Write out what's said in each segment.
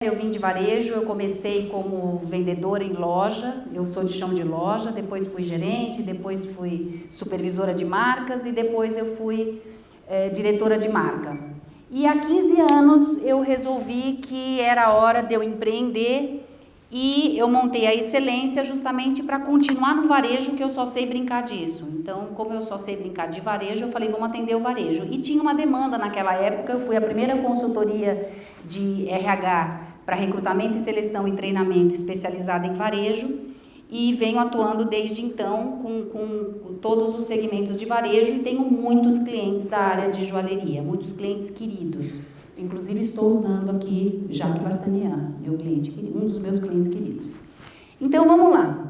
Eu vim de varejo, eu comecei como vendedora em loja, eu sou de chão de loja, depois fui gerente, depois fui supervisora de marcas e depois eu fui diretora de marca. E há 15 anos eu resolvi que era hora de eu empreender e eu montei a Excelência justamente para continuar no varejo, que eu só sei brincar disso. Então, como eu só sei brincar de varejo, eu falei, vamos atender o varejo. E tinha uma demanda naquela época, eu fui a primeira consultoria de RH para recrutamento e seleção e treinamento especializada em varejo e venho atuando desde então com todos os segmentos de varejo e tenho muitos clientes da área de joalheria, muitos clientes queridos. Inclusive estou usando aqui Jaque Vartanian, meu cliente, um dos meus clientes queridos. Então vamos lá.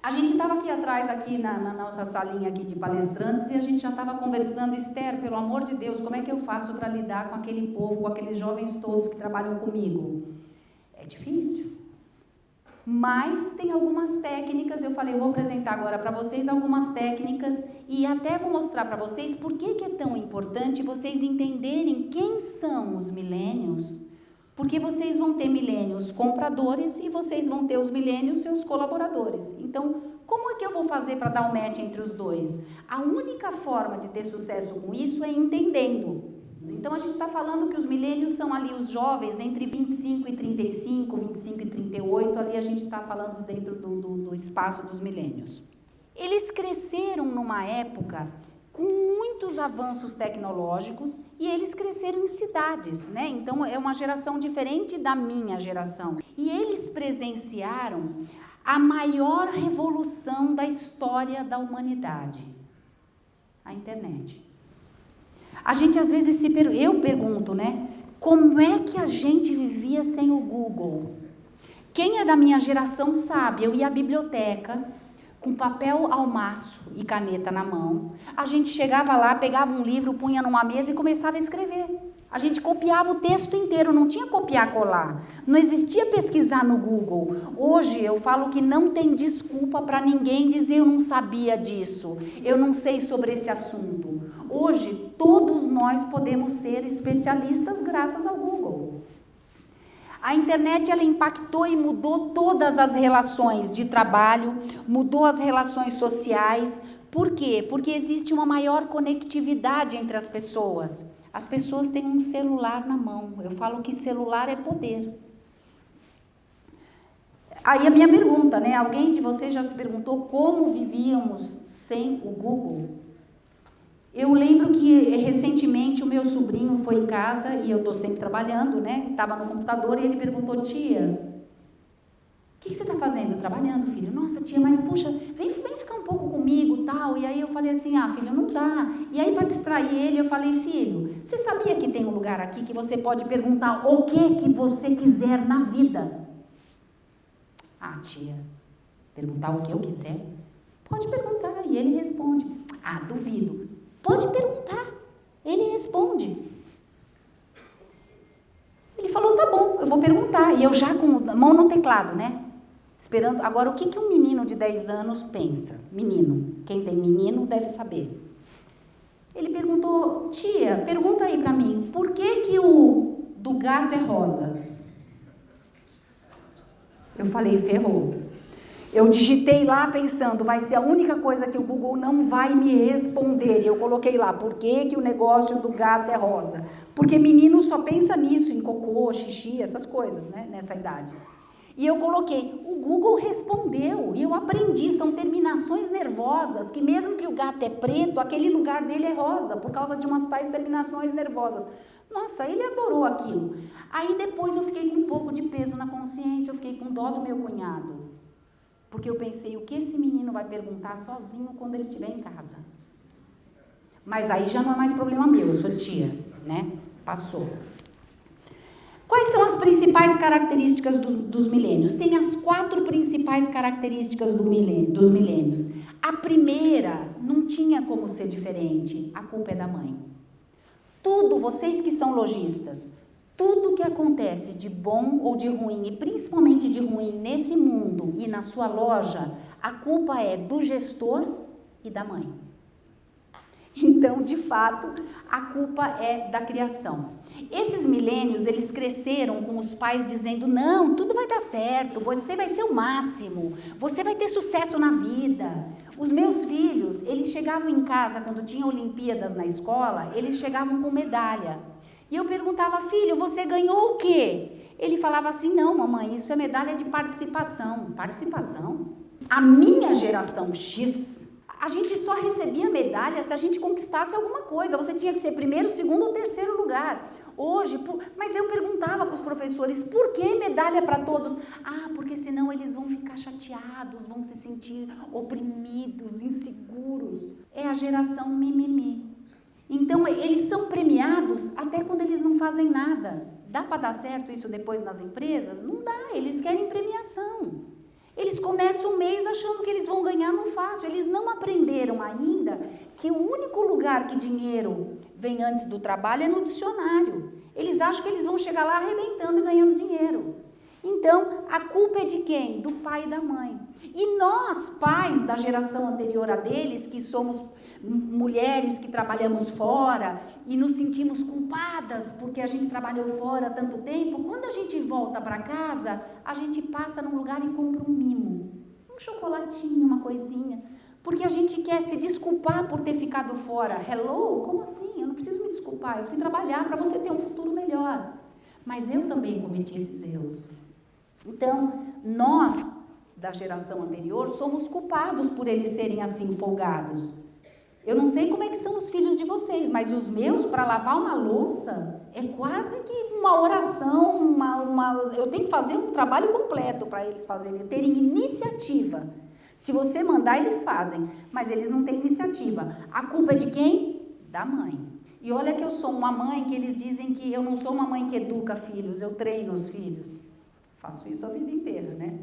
A gente estava aqui atrás, aqui na nossa salinha aqui de palestrantes, e a gente já estava conversando, Esther, pelo amor de Deus, como é que eu faço para lidar com aquele povo, com aqueles jovens todos que trabalham comigo? É difícil. Mas tem algumas técnicas, eu falei, vou apresentar agora para vocês algumas técnicas e até vou mostrar para vocês por que é tão importante vocês entenderem quem são os millennials, porque vocês vão ter millennials compradores e vocês vão ter os millennials seus colaboradores. Então, como é que eu vou fazer para dar um match entre os dois? A única forma de ter sucesso com isso é entendendo. Então, a gente está falando que os millennials são ali os jovens entre 25 e 35, 25 e 38, ali a gente está falando dentro do espaço dos millennials. Eles cresceram numa época com muitos avanços tecnológicos e eles cresceram em cidades, né? Então, é uma geração diferente da minha geração. E eles presenciaram a maior revolução da história da humanidade, a internet. A gente às vezes eu pergunto, né? Como é que a gente vivia sem o Google? Quem é da minha geração sabe, eu ia à biblioteca com papel ao maço e caneta na mão. A gente chegava lá, pegava um livro, punha numa mesa e começava a escrever. A gente copiava o texto inteiro, não tinha copiar colar. Não existia pesquisar no Google. Hoje eu falo que não tem desculpa para ninguém dizer eu não sabia disso, eu não sei sobre esse assunto. Hoje todos nós podemos ser especialistas graças ao Google. A internet ela impactou e mudou todas as relações de trabalho, mudou as relações sociais. Por quê? Porque existe uma maior conectividade entre as pessoas. As pessoas têm um celular na mão. Eu falo que celular é poder. Aí a minha pergunta, né? Alguém de vocês já se perguntou como vivíamos sem o Google? Eu lembro que recentemente o meu sobrinho foi em casa e eu estou sempre trabalhando, né? Estava no computador e ele perguntou, tia, o que você está fazendo? Trabalhando, filho. Nossa, tia, mas puxa, vem ficar um pouco comigo, tal. E aí eu falei assim, filho, não dá. E aí para distrair ele, eu falei, filho, você sabia que tem um lugar aqui que você pode perguntar o que você quiser na vida? Ah, tia, perguntar o que eu quiser? Pode perguntar. E ele responde. Ah, duvido. Pode perguntar. Ele responde. Ele falou, tá bom, eu vou perguntar. E eu já com a mão no teclado, né? Esperando. Agora, o que um menino de 10 anos pensa? Menino. Quem tem menino deve saber. Ele perguntou, tia, pergunta aí pra mim, por que o do gato é rosa? Eu falei, ferrou. Eu digitei lá pensando, vai ser a única coisa que o Google não vai me responder. E eu coloquei lá, por que o negócio do gato é rosa? Porque menino só pensa nisso, em cocô, xixi, essas coisas, né, nessa idade. E eu coloquei, o Google respondeu, e eu aprendi, são terminações nervosas, que mesmo que o gato é preto, aquele lugar dele é rosa, por causa de umas tais terminações nervosas. Nossa, ele adorou aquilo. Aí depois eu fiquei com um pouco de peso na consciência, eu fiquei com dó do meu cunhado. Porque eu pensei, o que esse menino vai perguntar sozinho quando ele estiver em casa? Mas aí já não é mais problema meu, eu sou tia, né? Passou. Quais são as principais características dos milênios? Tem as 4 principais características dos milênios. A primeira, não tinha como ser diferente, a culpa é da mãe. Tudo, vocês que são lojistas, tudo que acontece de bom ou de ruim, e principalmente de ruim nesse mundo e na sua loja, a culpa é do gestor e da mãe. Então, de fato, a culpa é da criação. Esses milênios, eles cresceram com os pais dizendo, não, tudo vai dar certo, você vai ser o máximo, você vai ter sucesso na vida. Os meus filhos, eles chegavam em casa, quando tinha Olimpíadas na escola, eles chegavam com medalha. E eu perguntava, filho, você ganhou o quê? Ele falava assim, não, mamãe, isso é medalha de participação. Participação? A minha geração X, a gente só recebia medalha se a gente conquistasse alguma coisa. Você tinha que ser primeiro, segundo ou terceiro lugar. Hoje, mas eu perguntava para os professores, por que medalha para todos? Ah, porque senão eles vão ficar chateados, vão se sentir oprimidos, inseguros. É a geração mimimi. Então, eles são premiados até quando eles não fazem nada. Dá para dar certo isso depois nas empresas? Não dá, eles querem premiação. Eles começam o mês achando que eles vão ganhar no fácil. Eles não aprenderam ainda que o único lugar que dinheiro vem antes do trabalho é no dicionário. Eles acham que eles vão chegar lá arrebentando e ganhando dinheiro. Então, a culpa é de quem? Do pai e da mãe. E nós, pais da geração anterior a deles, que somos mulheres que trabalhamos fora e nos sentimos culpadas porque a gente trabalhou fora há tanto tempo, quando a gente volta para casa, a gente passa num lugar e compra um mimo, um chocolatinho, uma coisinha, porque a gente quer se desculpar por ter ficado fora. Hello? Como assim? Eu não preciso me desculpar, eu fui trabalhar para você ter um futuro melhor. Mas eu também cometi esses erros. Então, nós, da geração anterior, somos culpados por eles serem assim folgados. Eu não sei como é que são os filhos de vocês, mas os meus, para lavar uma louça, é quase que uma oração, eu tenho que fazer um trabalho completo para eles fazerem, terem iniciativa. Se você mandar, eles fazem, mas eles não têm iniciativa. A culpa é de quem? Da mãe. E olha que eu sou uma mãe que eles dizem que eu não sou uma mãe que educa filhos, eu treino os filhos. Faço isso a vida inteira, né?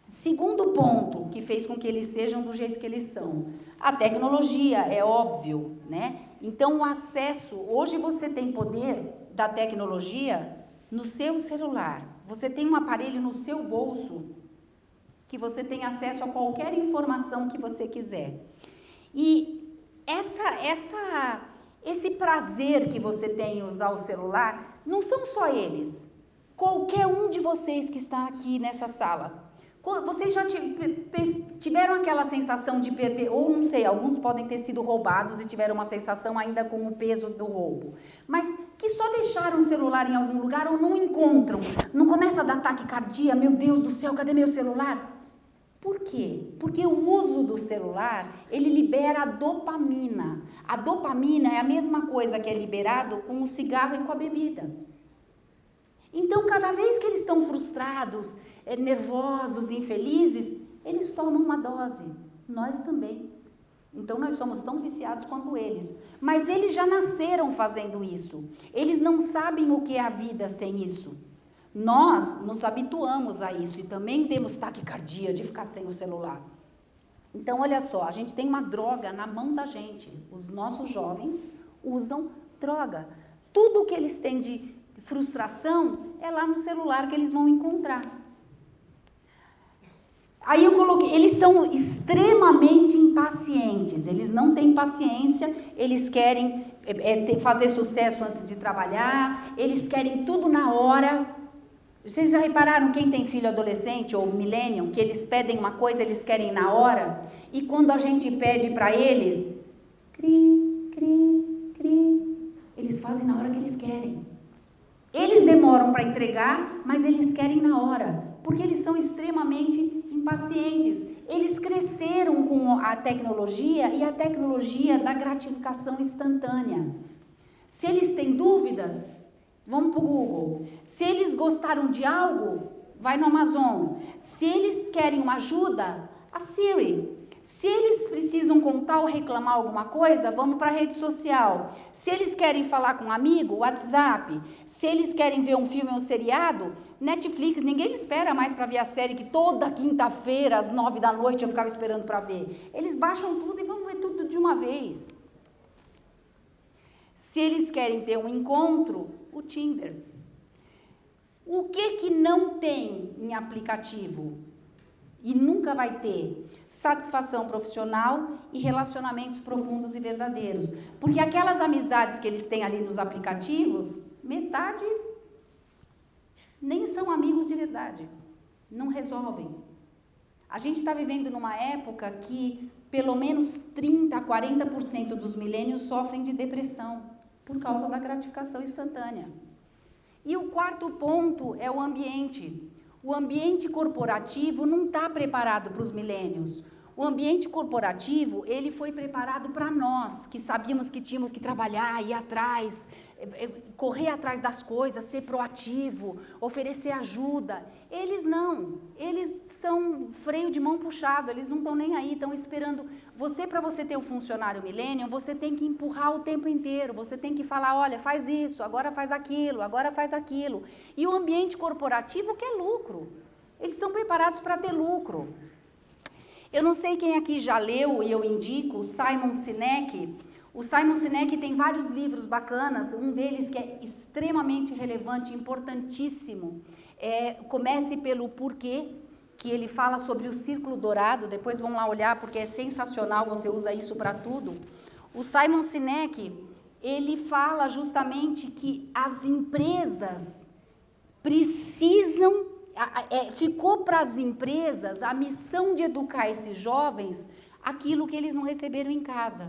Segundo ponto que fez com que eles sejam do jeito que eles são, a tecnologia, é óbvio, né? Então, o acesso, hoje você tem poder da tecnologia no seu celular. Você tem um aparelho no seu bolso que você tem acesso a qualquer informação que você quiser. E esse prazer que você tem em usar o celular, não são só eles. Qualquer um de vocês que está aqui nessa sala, vocês já tiveram aquela sensação de perder, ou não sei, alguns podem ter sido roubados e tiveram uma sensação ainda com o peso do roubo, mas que só deixaram o celular em algum lugar ou não encontram, não começa a dar taquicardia, meu Deus do céu, cadê meu celular? Por quê? Porque o uso do celular, ele libera a dopamina. A dopamina é a mesma coisa que é liberado com o cigarro e com a bebida. Então, cada vez que eles estão frustrados, nervosos, infelizes, eles tomam uma dose. Nós também. Então, nós somos tão viciados quanto eles. Mas eles já nasceram fazendo isso. Eles não sabem o que é a vida sem isso. Nós nos habituamos a isso e também temos taquicardia de ficar sem o celular. Então, olha só, a gente tem uma droga na mão da gente. Os nossos jovens usam droga. Tudo que eles têm de frustração é lá no celular que eles vão encontrar. Aí eu coloquei, eles são extremamente impacientes, eles não têm paciência, eles querem fazer sucesso antes de trabalhar, eles querem tudo na hora. Vocês já repararam quem tem filho adolescente ou millennial, que eles pedem uma coisa, eles querem na hora, e quando a gente pede para eles, cri, cri, cri, eles fazem na hora que eles querem. Eles demoram para entregar, mas eles querem na hora, porque eles são extremamente impacientes. Eles cresceram com a tecnologia e a tecnologia da gratificação instantânea. Se eles têm dúvidas, vamos para o Google. Se eles gostaram de algo, vai no Amazon. Se eles querem uma ajuda, a Siri. Se eles precisam contar ou reclamar alguma coisa, vamos para a rede social. Se eles querem falar com um amigo, WhatsApp. Se eles querem ver um filme ou um seriado, Netflix. Ninguém espera mais para ver a série que toda quinta-feira, às 9 da noite, eu ficava esperando para ver. Eles baixam tudo e vão ver tudo de uma vez. Se eles querem ter um encontro, o Tinder. O que não tem em aplicativo? E nunca vai ter satisfação profissional e relacionamentos profundos e verdadeiros. Porque aquelas amizades que eles têm ali nos aplicativos, metade nem são amigos de verdade. Não resolvem. A gente está vivendo numa época que pelo menos 30% a 40% dos milênios sofrem de depressão por causa da gratificação instantânea. E o quarto ponto é o ambiente. O ambiente corporativo não está preparado para os milênios. O ambiente corporativo, ele foi preparado para nós, que sabíamos que tínhamos que trabalhar, ir atrás, correr atrás das coisas, ser proativo, oferecer ajuda. Eles não, eles são freio de mão puxado, eles não estão nem aí, estão esperando. Para você ter um funcionário milênio, você tem que empurrar o tempo inteiro, você tem que falar, olha, faz isso, agora faz aquilo, agora faz aquilo. E o ambiente corporativo quer lucro, eles estão preparados para ter lucro. Eu não sei quem aqui já leu, e eu indico, Simon Sinek. O Simon Sinek tem vários livros bacanas, um deles que é extremamente relevante, importantíssimo. Comece pelo porquê, que ele fala sobre o círculo dourado, depois vão lá olhar, porque é sensacional, você usa isso para tudo. O Simon Sinek, ele fala justamente que as empresas precisam, ficou para as empresas a missão de educar esses jovens aquilo que eles não receberam em casa.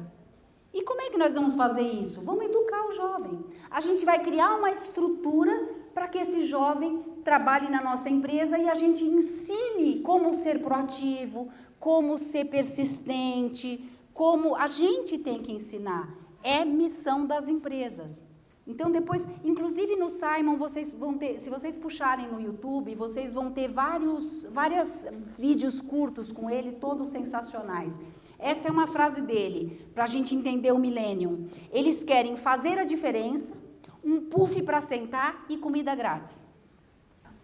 E como é que nós vamos fazer isso? Vamos educar o jovem. A gente vai criar uma estrutura para que esse jovem trabalhe na nossa empresa e a gente ensine como ser proativo, como ser persistente, como a gente tem que ensinar. É missão das empresas. Então, depois, inclusive no Simon, vocês vão ter, se vocês puxarem no YouTube, vocês vão ter vários vídeos curtos com ele, todos sensacionais. Essa é uma frase dele, para a gente entender o milênio. Eles querem fazer a diferença, um puff para sentar e comida grátis.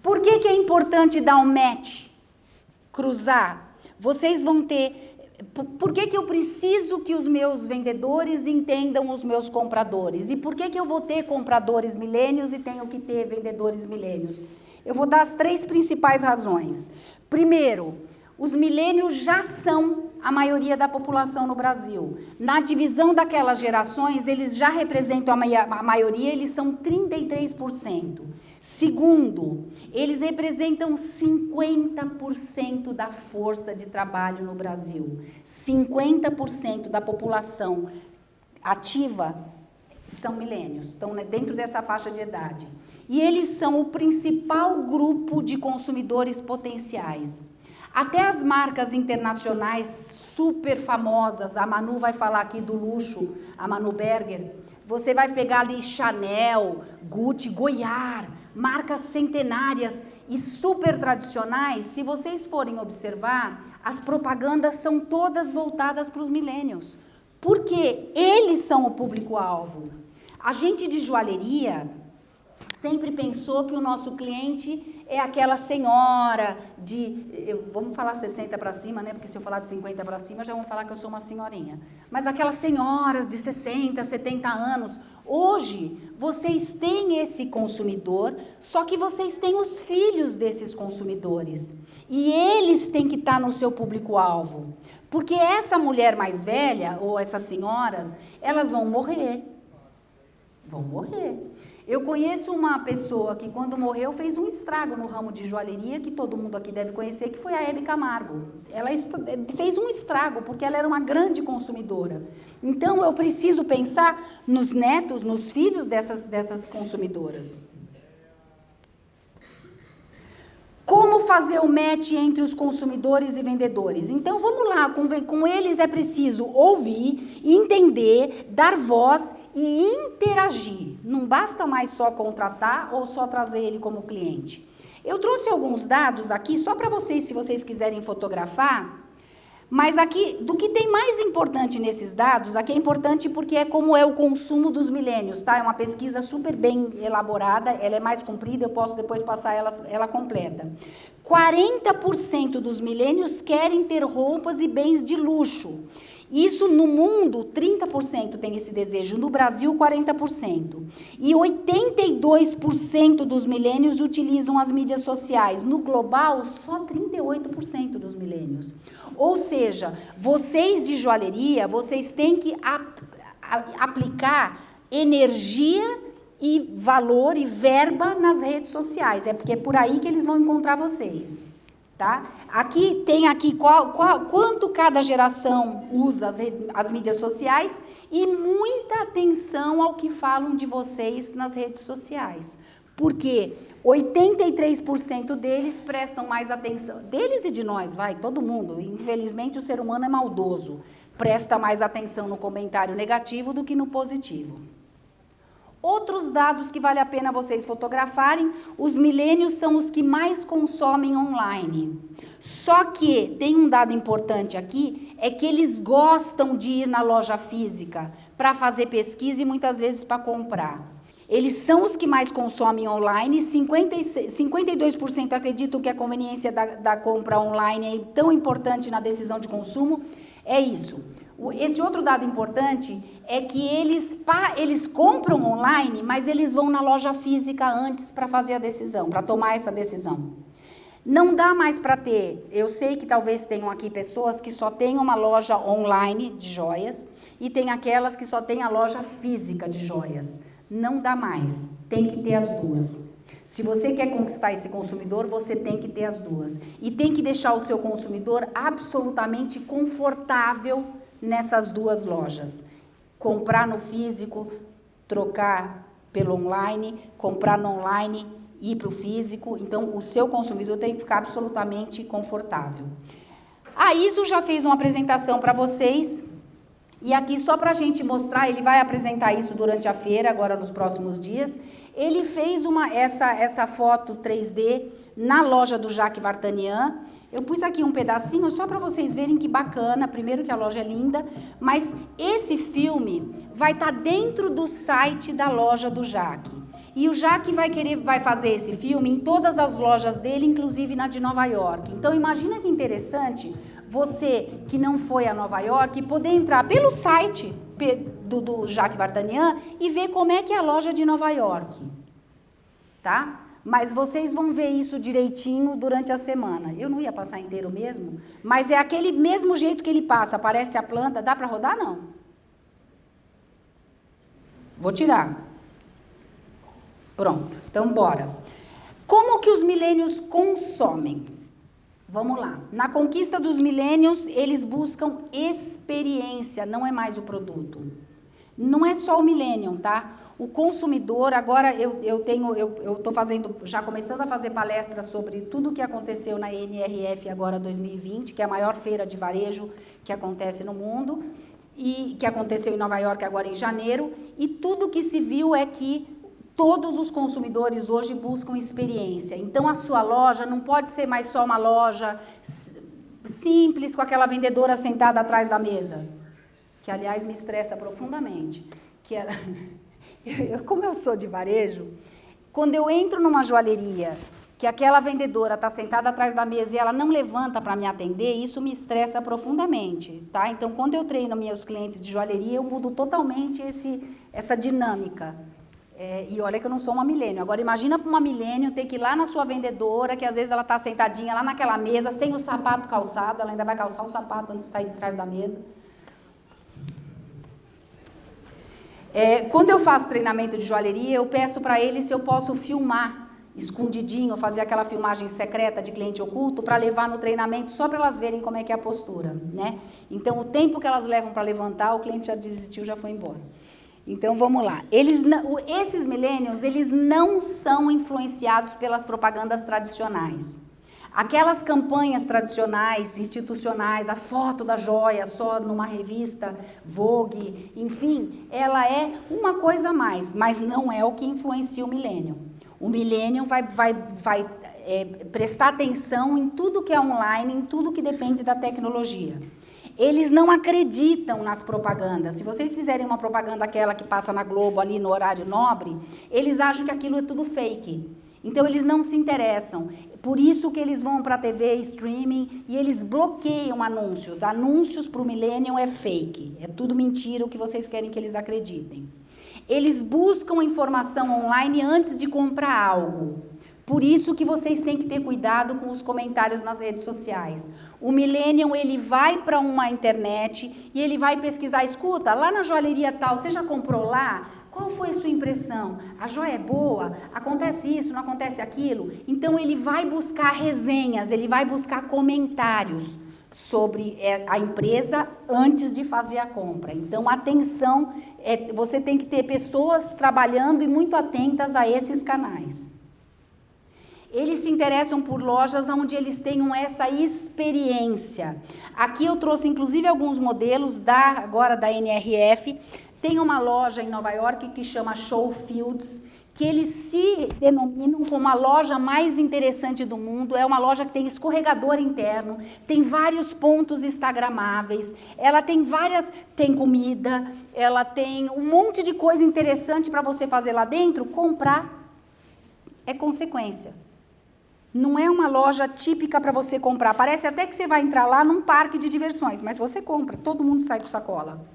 Por que é importante dar um match? Cruzar? Vocês vão ter... Por que eu preciso que os meus vendedores entendam os meus compradores? E por que eu vou ter compradores milênios e tenho que ter vendedores milênios? Eu vou dar as 3 principais razões. Primeiro, os milênios já são a maioria da população no Brasil. Na divisão daquelas gerações, eles já representam a maioria, eles são 33%. Segundo, eles representam 50% da força de trabalho no Brasil. 50% da população ativa são milênios, estão dentro dessa faixa de idade. E eles são o principal grupo de consumidores potenciais. Até as marcas internacionais super famosas, a Manu vai falar aqui do luxo, a Manu Berger, você vai pegar ali Chanel, Gucci, Goiás, marcas centenárias e super tradicionais. Se vocês forem observar, as propagandas são todas voltadas para os milênios, porque eles são o público-alvo. A gente de joalheria sempre pensou que o nosso cliente é aquela senhora vamos falar 60 para cima, né? Porque se eu falar de 50 para cima, já vão falar que eu sou uma senhorinha. Mas aquelas senhoras de 60, 70 anos. Hoje, vocês têm esse consumidor, só que vocês têm os filhos desses consumidores. E eles têm que estar no seu público-alvo. Porque essa mulher mais velha, ou essas senhoras, elas vão morrer. Vão morrer. Eu conheço uma pessoa que, quando morreu, fez um estrago no ramo de joalheria, que todo mundo aqui deve conhecer, que foi a Hebe Camargo. Ela fez um estrago, porque ela era uma grande consumidora. Então, eu preciso pensar nos netos, nos filhos dessas consumidoras. Como fazer o match entre os consumidores e vendedores? Então, vamos lá, com eles é preciso ouvir, entender, dar voz e interagir. Não basta mais só contratar ou só trazer ele como cliente. Eu trouxe alguns dados aqui, só para vocês, se vocês quiserem fotografar, mas aqui, do que tem mais importante nesses dados, aqui é importante porque é como é o consumo dos milênios, tá? É uma pesquisa super bem elaborada, ela é mais comprida, eu posso depois passar ela completa. 40% dos milênios querem ter roupas e bens de luxo. Isso no mundo, 30% tem esse desejo, no Brasil, 40%. E 82% dos milênios utilizam as mídias sociais. No global, só 38% dos milênios. Ou seja, vocês de joalheria, vocês têm que aplicar energia e valor e verba nas redes sociais. É porque é por aí que eles vão encontrar vocês. Tá? Aqui tem quanto cada geração usa as mídias sociais e muita atenção ao que falam de vocês nas redes sociais. Porque 83% deles prestam mais atenção, deles e de nós, todo mundo, infelizmente o ser humano é maldoso, presta mais atenção no comentário negativo do que no positivo. Outros dados que vale a pena vocês fotografarem, os milênios são os que mais consomem online. Só que tem um dado importante aqui, é que eles gostam de ir na loja física para fazer pesquisa e muitas vezes para comprar. Eles são os que mais consomem online, 52% acreditam que a conveniência da compra online é tão importante na decisão de consumo. É isso. Esse outro dado importante é que eles compram online, mas eles vão na loja física antes para fazer a decisão, para tomar essa decisão. Não dá mais para ter, eu sei que talvez tenham aqui pessoas que só têm uma loja online de joias e tem aquelas que só têm a loja física de joias. Não dá mais, tem que ter as duas. Se você quer conquistar esse consumidor, você tem que ter as duas. E tem que deixar o seu consumidor absolutamente confortável nessas duas lojas. Comprar no físico, trocar pelo online, comprar no online, ir para o físico. Então, o seu consumidor tem que ficar absolutamente confortável. A ISO já fez uma apresentação para vocês. E aqui, só para a gente mostrar, ele vai apresentar isso durante a feira, agora nos próximos dias. Ele fez essa foto 3D na loja do Jacques Vartanian. Eu pus aqui um pedacinho só para vocês verem que bacana. Primeiro que a loja é linda, mas esse filme vai estar dentro do site da loja do Jacques. E o Jacques vai fazer esse filme em todas as lojas dele, inclusive na de Nova York. Então, imagina que interessante você que não foi a Nova York poder entrar pelo site do Jacques Vartanian e ver como é que é a loja de Nova York. Tá? Mas vocês vão ver isso direitinho durante a semana. Eu não ia passar inteiro mesmo, mas é aquele mesmo jeito que ele passa. Aparece a planta. Dá para rodar? Não. Vou tirar. Pronto. Então, bora. Como que os milênios consomem? Vamos lá. Na conquista dos milênios, eles buscam experiência, não é mais o produto. Não é só o millennium, tá? O consumidor, agora eu estou já começando a fazer palestras sobre tudo o que aconteceu na NRF agora 2020, que é a maior feira de varejo que acontece no mundo, e que aconteceu em Nova York agora em janeiro, e tudo que se viu é que todos os consumidores hoje buscam experiência. Então, a sua loja não pode ser mais só uma loja simples, com aquela vendedora sentada atrás da mesa, que, aliás, me estressa profundamente. Como eu sou de varejo, quando eu entro numa joalheria, que aquela vendedora está sentada atrás da mesa e ela não levanta para me atender, isso me estressa profundamente, tá? Então, quando eu treino meus clientes de joalheria, eu mudo totalmente essa dinâmica. E olha que eu não sou uma milênio. Agora, imagina para uma milênio ter que ir lá na sua vendedora, que às vezes ela está sentadinha lá naquela mesa, sem o sapato calçado, ela ainda vai calçar o sapato antes de sair de trás da mesa. Quando eu faço treinamento de joalheria, eu peço para eles se eu posso filmar, escondidinho, fazer aquela filmagem secreta de cliente oculto, para levar no treinamento, só para elas verem como é que é a postura, né? Então, o tempo que elas levam para levantar, o cliente já desistiu, já foi embora. Então, vamos lá. Esses milênios, eles não são influenciados pelas propagandas tradicionais. Aquelas campanhas tradicionais, institucionais, a foto da joia só numa revista, Vogue, enfim, ela é uma coisa a mais, mas não é o que influencia o milênio. O milênio vai prestar atenção em tudo que é online, em tudo que depende da tecnologia. Eles não acreditam nas propagandas. Se vocês fizerem uma propaganda aquela que passa na Globo ali no horário nobre, eles acham que aquilo é tudo fake. Então, eles não se interessam. Por isso que eles vão para a TV, streaming, e eles bloqueiam anúncios. Anúncios para o millennial é fake. É tudo mentira o que vocês querem que eles acreditem. Eles buscam informação online antes de comprar algo. Por isso que vocês têm que ter cuidado com os comentários nas redes sociais. O millennial, ele vai para uma internet e ele vai pesquisar. Escuta, lá na joalheria tal, você já comprou lá? Qual foi a sua impressão? A joia é boa? Acontece isso, não acontece aquilo? Então, ele vai buscar resenhas, ele vai buscar comentários sobre a empresa antes de fazer a compra. Então, atenção, você tem que ter pessoas trabalhando e muito atentas a esses canais. Eles se interessam por lojas onde eles tenham essa experiência. Aqui eu trouxe, inclusive, alguns modelos agora da NRF. Tem uma loja em Nova York que chama Showfields, que eles se denominam como a loja mais interessante do mundo. É uma loja que tem escorregador interno, tem vários pontos instagramáveis, ela tem comida, ela tem um monte de coisa interessante para você fazer lá dentro. Comprar é consequência. Não é uma loja típica para você comprar. Parece até que você vai entrar lá num parque de diversões, mas você compra, todo mundo sai com sacola.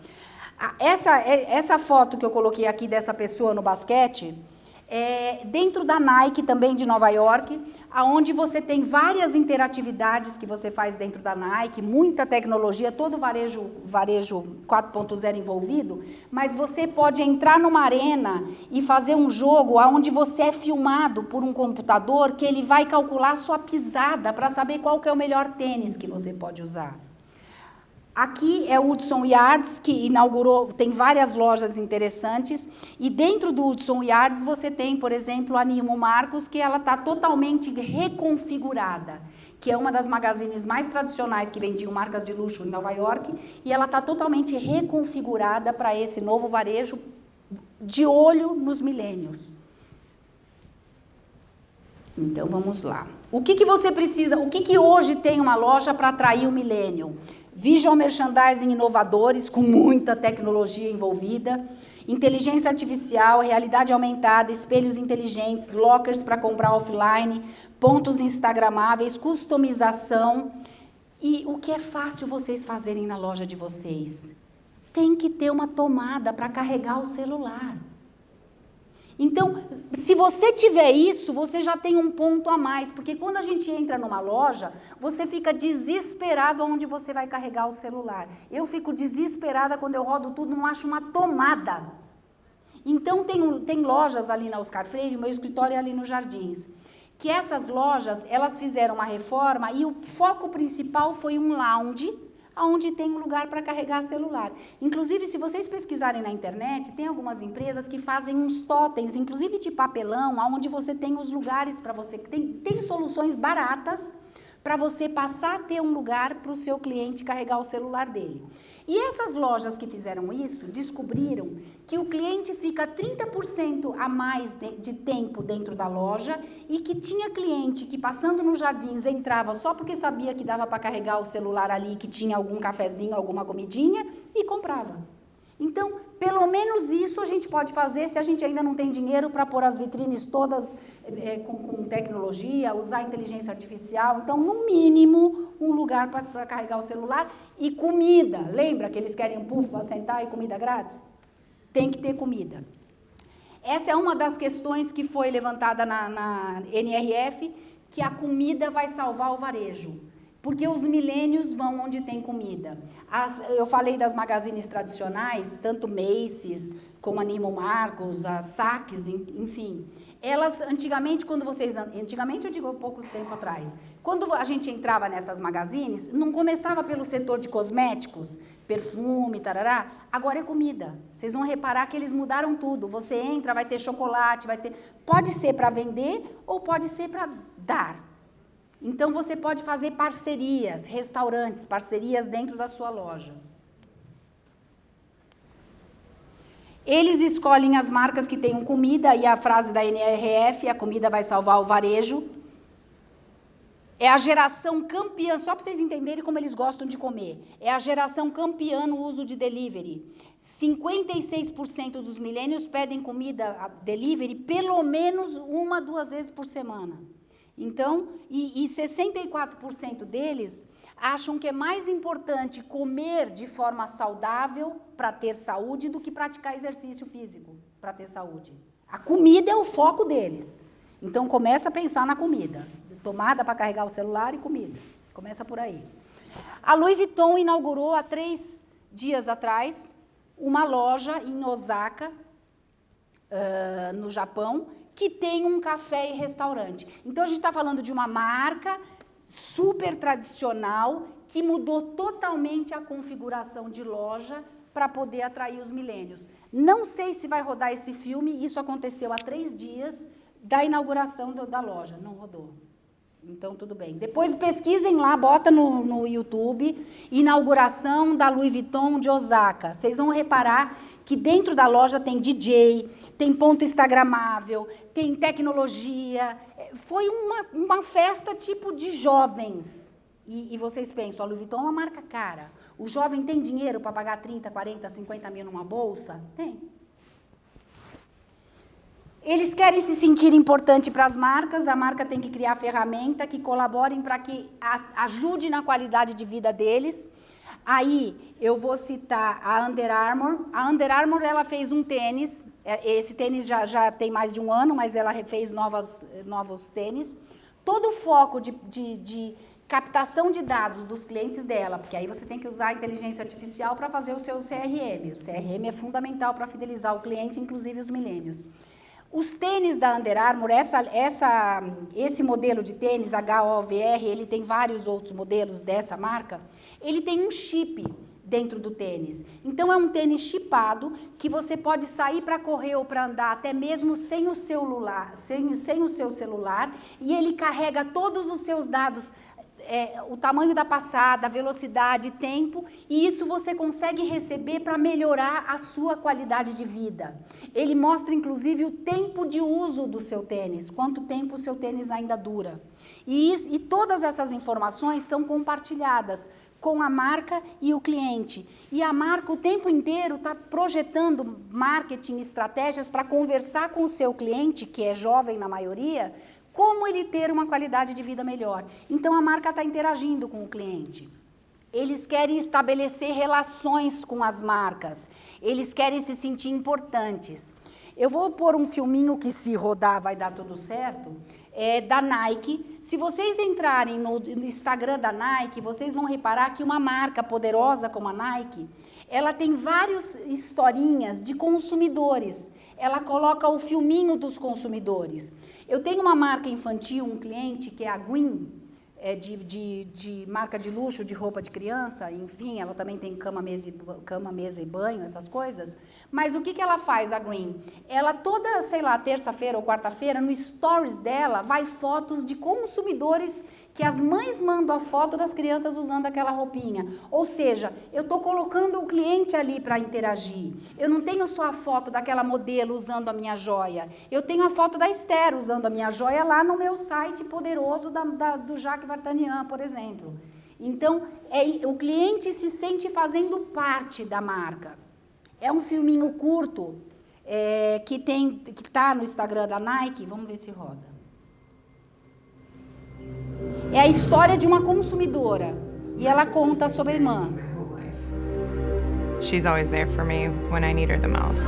Essa foto que eu coloquei aqui dessa pessoa no basquete, dentro da Nike, também de Nova York, onde você tem várias interatividades que você faz dentro da Nike, muita tecnologia, todo varejo 4.0 envolvido, mas você pode entrar numa arena e fazer um jogo onde você é filmado por um computador que ele vai calcular a sua pisada para saber qual que é o melhor tênis que você pode usar. Aqui é o Hudson Yards, que inaugurou, tem várias lojas interessantes, e dentro do Hudson Yards você tem, por exemplo, a Neiman Marcus, que ela está totalmente reconfigurada, que é uma das magazines mais tradicionais que vendiam marcas de luxo em Nova York, e ela está totalmente reconfigurada para esse novo varejo, de olho nos milênios. Então, vamos lá. O que você precisa, o que hoje tem uma loja para atrair o milênio? Visual merchandising inovadores, com muita tecnologia envolvida, inteligência artificial, realidade aumentada, espelhos inteligentes, lockers para comprar offline, pontos instagramáveis, customização. E o que é fácil vocês fazerem na loja de vocês? Tem que ter uma tomada para carregar o celular. Então, se você tiver isso, você já tem um ponto a mais, porque quando a gente entra numa loja, você fica desesperado onde você vai carregar o celular. Eu fico desesperada quando eu rodo tudo, não acho uma tomada. Então, tem lojas ali na Oscar Freire, meu escritório é ali nos Jardins, que essas lojas, elas fizeram uma reforma e o foco principal foi um lounge, onde tem um lugar para carregar celular. Inclusive, se vocês pesquisarem na internet, tem algumas empresas que fazem uns totens, inclusive de papelão, onde você tem os lugares para você... Tem soluções baratas para você passar a ter um lugar para o seu cliente carregar o celular dele. E essas lojas que fizeram isso, descobriram que o cliente fica 30% a mais de tempo dentro da loja e que tinha cliente que, passando nos Jardins, entrava só porque sabia que dava para carregar o celular ali, que tinha algum cafezinho, alguma comidinha, e comprava. Então, pelo menos isso a gente pode fazer se a gente ainda não tem dinheiro para pôr as vitrines todas com tecnologia, usar inteligência artificial. Então, no mínimo, um lugar para carregar o celular e comida. Lembra que eles querem um puff para sentar e comida grátis? Tem que ter comida. Essa é uma das questões que foi levantada na NRF, que a comida vai salvar o varejo. Porque os milênios vão onde tem comida. Eu falei das magazines tradicionais, tanto Macy's, como a Neiman Marcus, a Saks, enfim. Elas, antigamente, antigamente eu digo há pouco tempo atrás, quando a gente entrava nessas magazines, não começava pelo setor de cosméticos, perfume, tarará, agora é comida. Vocês vão reparar que eles mudaram tudo. Você entra, vai ter chocolate, vai ter... Pode ser para vender ou pode ser para dar. Então, você pode fazer parcerias, restaurantes, parcerias dentro da sua loja. Eles escolhem as marcas que tenham comida, e a frase da NRF, a comida vai salvar o varejo. É a geração campeã, só para vocês entenderem como eles gostam de comer. É a geração campeã no uso de delivery. 56% dos milênios pedem comida delivery pelo menos 1, 2 vezes por semana. Então, e 64% deles acham que é mais importante comer de forma saudável para ter saúde do que praticar exercício físico para ter saúde. A comida é o foco deles. Então, começa a pensar na comida. Tomada para carregar o celular e comida. Começa por aí. A Louis Vuitton inaugurou há 3 dias atrás uma loja em Osaka, no Japão, que tem um café e restaurante. Então, a gente está falando de uma marca super tradicional que mudou totalmente a configuração de loja para poder atrair os milênios. Não sei se vai rodar esse filme, isso aconteceu há 3 dias da inauguração da loja. Não rodou. Então, tudo bem. Depois pesquisem lá, bota no YouTube, inauguração da Louis Vuitton de Osaka. Vocês vão reparar que dentro da loja tem DJ, tem ponto instagramável, tem tecnologia. Foi uma festa tipo de jovens. E vocês pensam, a Louis Vuitton é uma marca cara. O jovem tem dinheiro para pagar 30, 40, 50 mil numa bolsa? Tem. Eles querem se sentir importante para as marcas, a marca tem que criar ferramenta que colaborem para que ajude na qualidade de vida deles. Aí, eu vou citar a Under Armour. A Under Armour, ela fez um tênis, esse tênis já tem mais de 1 ano, mas ela fez novos tênis. Todo o foco de captação de dados dos clientes dela, porque aí você tem que usar a inteligência artificial para fazer o seu CRM. O CRM é fundamental para fidelizar o cliente, inclusive os milênios. Os tênis da Under Armour, esse modelo de tênis, HOVR, ele tem vários outros modelos dessa marca, ele tem um chip dentro do tênis. Então, é um tênis chipado que você pode sair para correr ou para andar até mesmo sem o celular, sem o seu celular, e ele carrega todos os seus dados, o tamanho da passada, a velocidade, tempo, e isso você consegue receber para melhorar a sua qualidade de vida. Ele mostra, inclusive, o tempo de uso do seu tênis, quanto tempo o seu tênis ainda dura. E todas essas informações são compartilhadas com a marca e o cliente. E a marca o tempo inteiro está projetando marketing, estratégias para conversar com o seu cliente, que é jovem na maioria, como ele ter uma qualidade de vida melhor. Então, a marca está interagindo com o cliente. Eles querem estabelecer relações com as marcas. Eles querem se sentir importantes. Eu vou pôr um filminho que, se rodar, vai dar tudo certo, da Nike. Se vocês entrarem no Instagram da Nike, vocês vão reparar que uma marca poderosa como a Nike, ela tem várias historinhas de consumidores. Ela coloca o filminho dos consumidores. Eu tenho uma marca infantil, um cliente, que é a Green, de marca de luxo, de roupa de criança, enfim, ela também tem cama, mesa e banho, essas coisas. Mas o que ela faz, a Green? Ela toda, sei lá, terça-feira ou quarta-feira, no stories dela, vai fotos de consumidores que as mães mandam a foto das crianças usando aquela roupinha. Ou seja, eu estou colocando o cliente ali para interagir. Eu não tenho só a foto daquela modelo usando a minha joia. Eu tenho a foto da Esther usando a minha joia lá no meu site poderoso do Jacques Vartanian, por exemplo. Então, o cliente se sente fazendo parte da marca. É um filminho curto que está no Instagram da Nike. Vamos ver se roda. É a história de uma consumidora e ela conta sobre a irmã. She's always there for me when I need her the most.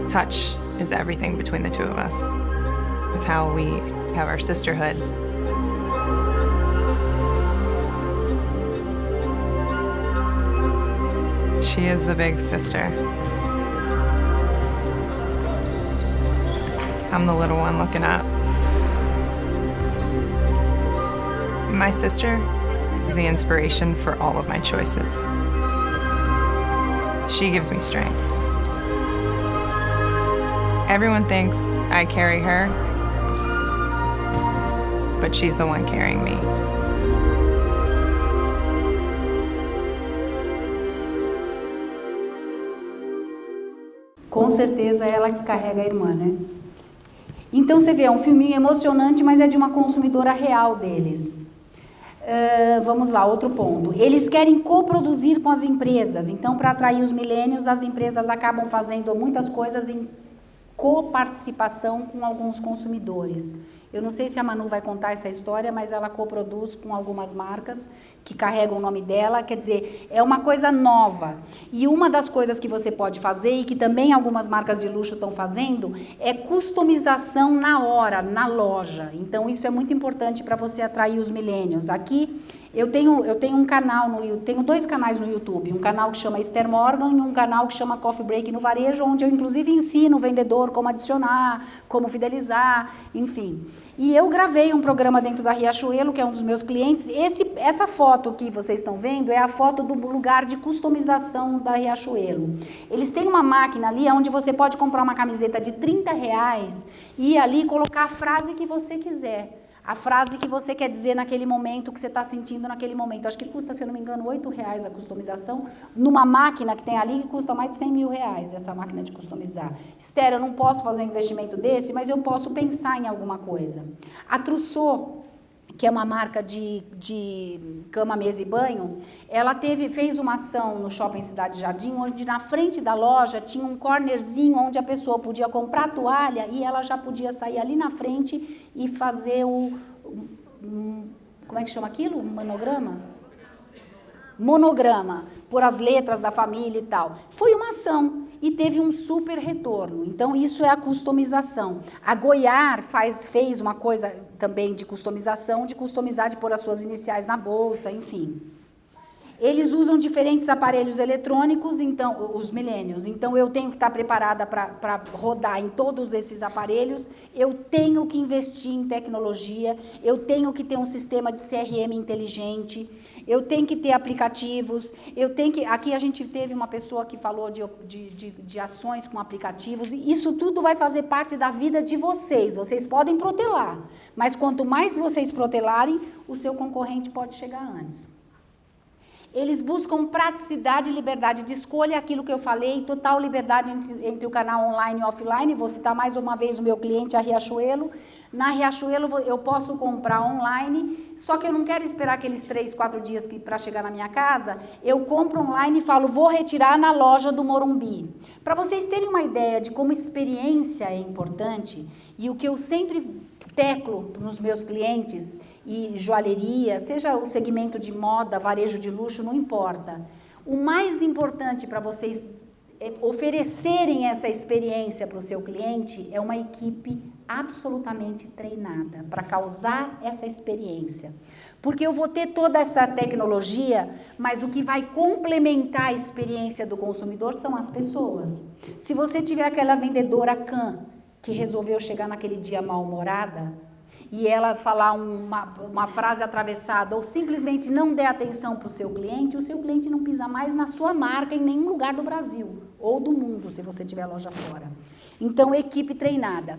Touch is everything between the two of us. It's how we have our sisterhood. She is the big sister. I'm the little one looking up. My sister is the inspiration for all of my choices. She gives me strength. Everyone thinks I carry her, but she's the one carrying me. Com certeza é ela que carrega a irmã, né? Então, você vê, é um filminho emocionante, mas é de uma consumidora real deles. Vamos lá, outro ponto. Eles querem coproduzir com as empresas. Então, para atrair os milênios, as empresas acabam fazendo muitas coisas em coparticipação com alguns consumidores. Eu não sei se a Manu vai contar essa história, mas ela coproduz com algumas marcas que carregam o nome dela. Quer dizer, é uma coisa nova. E uma das coisas que você pode fazer, e que também algumas marcas de luxo estão fazendo, é customização na hora, na loja. Então, isso é muito importante para você atrair os millennials. Aqui, eu tenho um canal, tenho 2 canais no YouTube. Um canal que chama Esther Morgan e um canal que chama Coffee Break no Varejo, onde eu, inclusive, ensino o vendedor como adicionar, como fidelizar, enfim. E eu gravei um programa dentro da Riachuelo, que é um dos meus clientes. Essa foto que vocês estão vendo é a foto do lugar de customização da Riachuelo. Eles têm uma máquina ali onde você pode comprar uma camiseta de R$30 e ir ali colocar a frase que você quiser. A frase que você quer dizer naquele momento, que você está sentindo naquele momento. Acho que custa, se eu não me engano, R$8 a customização, numa máquina que tem ali, que custa mais de R$100 mil, essa máquina de customizar. Esther, eu não posso fazer um investimento desse, mas eu posso pensar em alguma coisa. A Trousseau, que é uma marca de cama, mesa e banho, ela fez uma ação no Shopping Cidade Jardim, onde na frente da loja tinha um cornerzinho onde a pessoa podia comprar a toalha e ela já podia sair ali na frente e fazer como é que chama aquilo? Monograma, por as letras da família e tal. Foi uma ação e teve um super retorno. Então, isso é a customização. A Goiás fez uma coisa também de customização, de customizar, de pôr as suas iniciais na bolsa, enfim. Eles usam diferentes aparelhos eletrônicos, então, os millennials. Então, eu tenho que estar preparada para rodar em todos esses aparelhos. Eu tenho que investir em tecnologia. Eu tenho que ter um sistema de CRM inteligente. Eu tenho que ter aplicativos. Aqui a gente teve uma pessoa que falou de ações com aplicativos. Isso tudo vai fazer parte da vida de vocês. Vocês podem protelar. Mas quanto mais vocês protelarem, o seu concorrente pode chegar antes. Eles buscam praticidade e liberdade de escolha, aquilo que eu falei, total liberdade entre o canal online e offline. Vou citar mais uma vez o meu cliente, a Riachuelo. Na Riachuelo eu posso comprar online, só que eu não quero esperar aqueles 3, 4 dias para chegar na minha casa. Eu compro online e falo, vou retirar na loja do Morumbi. Para vocês terem uma ideia de como experiência é importante, e o que eu sempre teclo nos meus clientes, e joalheria, seja o segmento de moda, varejo de luxo, não importa. O mais importante para vocês oferecerem essa experiência para o seu cliente é uma equipe absolutamente treinada para causar essa experiência. Porque eu vou ter toda essa tecnologia, mas o que vai complementar a experiência do consumidor são as pessoas. Se você tiver aquela vendedora que resolveu chegar naquele dia mal-humorada, e ela falar uma frase atravessada ou simplesmente não der atenção para o seu cliente não pisa mais na sua marca em nenhum lugar do Brasil ou do mundo, se você tiver loja fora. Então, equipe treinada.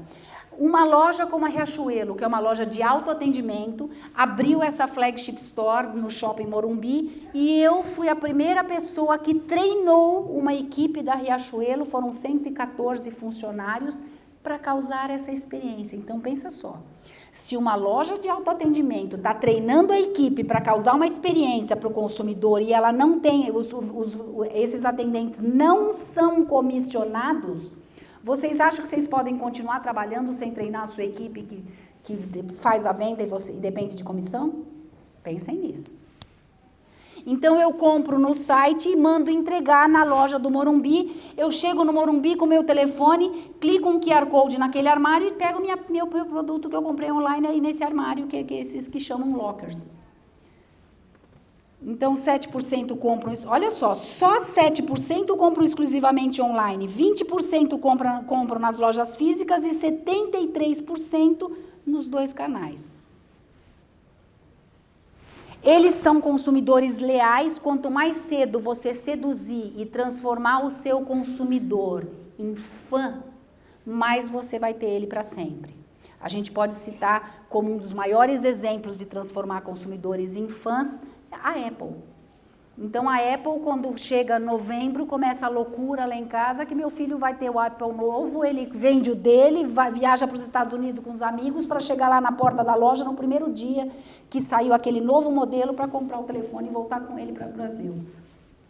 Uma loja como a Riachuelo, que é uma loja de autoatendimento, abriu essa flagship store no Shopping Morumbi e eu fui a primeira pessoa que treinou uma equipe da Riachuelo, foram 114 funcionários, para causar essa experiência. Então, pensa só. Se uma loja de autoatendimento está treinando a equipe para causar uma experiência para o consumidor e ela não tem, esses atendentes não são comissionados, vocês acham que vocês podem continuar trabalhando sem treinar a sua equipe que faz a venda e depende de comissão? Pensem nisso. Então, eu compro no site e mando entregar na loja do Morumbi. Eu chego no Morumbi com o meu telefone, clico um QR Code naquele armário e pego meu produto que eu comprei online aí nesse armário, que é esses que chamam lockers. Então, 7% compram isso. Olha só 7% compram exclusivamente online, 20% compram nas lojas físicas e 73% nos 2 canais. Eles são consumidores leais. Quanto mais cedo você seduzir e transformar o seu consumidor em fã, mais você vai ter ele para sempre. A gente pode citar como um dos maiores exemplos de transformar consumidores em fãs a Apple. Então, a Apple, quando chega novembro, começa a loucura lá em casa, que meu filho vai ter o Apple novo, ele vende o dele, viaja para os Estados Unidos com os amigos para chegar lá na porta da loja no primeiro dia que saiu aquele novo modelo para comprar o telefone e voltar com ele para o Brasil.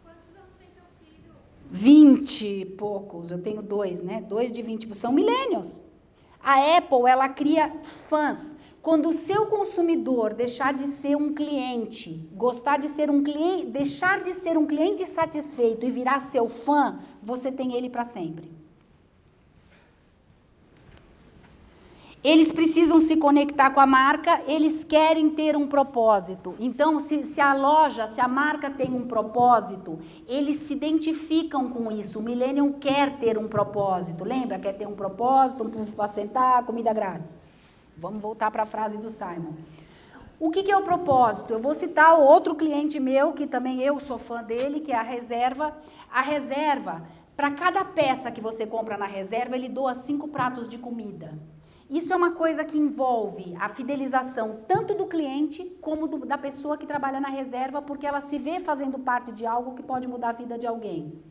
Quantos anos tem teu filho? 20 e poucos, eu tenho 2, né? 2 de 20, são millennials. A Apple, ela cria fãs. Quando o seu consumidor deixar de ser um cliente, gostar de ser um cliente, deixar de ser um cliente satisfeito e virar seu fã, você tem ele para sempre. Eles precisam se conectar com a marca, eles querem ter um propósito. Então, se a marca tem um propósito, eles se identificam com isso. O millennial quer ter um propósito, lembra? Quer ter um propósito, um povo para sentar, comida grátis. Vamos voltar para a frase do Simon. O que é o propósito? Eu vou citar outro cliente meu, que também eu sou fã dele, que é a Reserva. A Reserva, para cada peça que você compra na Reserva, ele doa 5 pratos de comida. Isso é uma coisa que envolve a fidelização tanto do cliente como da pessoa que trabalha na Reserva, porque ela se vê fazendo parte de algo que pode mudar a vida de alguém.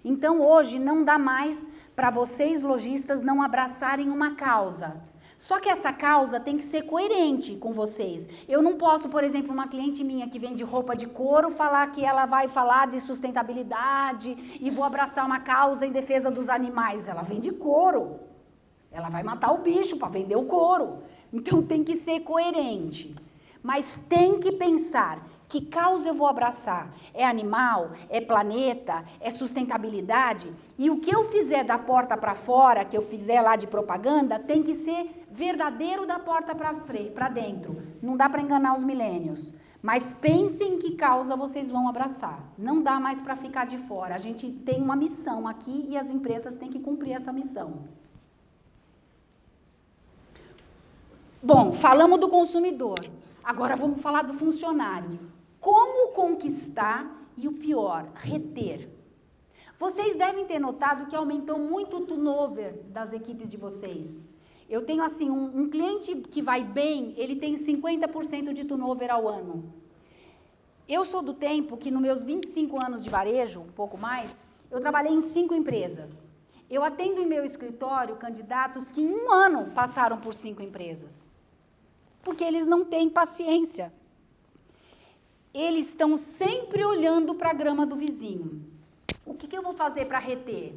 Então, hoje, não dá mais para vocês, lojistas, não abraçarem uma causa. Só que essa causa tem que ser coerente com vocês. Eu não posso, por exemplo, uma cliente minha que vende roupa de couro, falar que ela vai falar de sustentabilidade e vou abraçar uma causa em defesa dos animais. Ela vende couro. Ela vai matar o bicho para vender o couro. Então, tem que ser coerente. Mas tem que pensar, que causa eu vou abraçar? É animal? É planeta? É sustentabilidade? E o que eu fizer da porta para fora, que eu fizer lá de propaganda, tem que ser verdadeiro da porta para dentro. Não dá para enganar os millennials. Mas pensem em que causa vocês vão abraçar. Não dá mais para ficar de fora. A gente tem uma missão aqui e as empresas têm que cumprir essa missão. Bom, falamos do consumidor. Agora vamos falar do funcionário. Como conquistar e, o pior, reter. Vocês devem ter notado que aumentou muito o turnover das equipes de vocês. Eu tenho, assim, um cliente que vai bem, ele tem 50% de turnover ao ano. Eu sou do tempo que, nos meus 25 anos de varejo, um pouco mais, eu trabalhei em 5 empresas. Eu atendo em meu escritório candidatos que em 1 ano passaram por 5 empresas. Porque eles não têm paciência. Eles estão sempre olhando para a grama do vizinho. O que eu vou fazer para reter?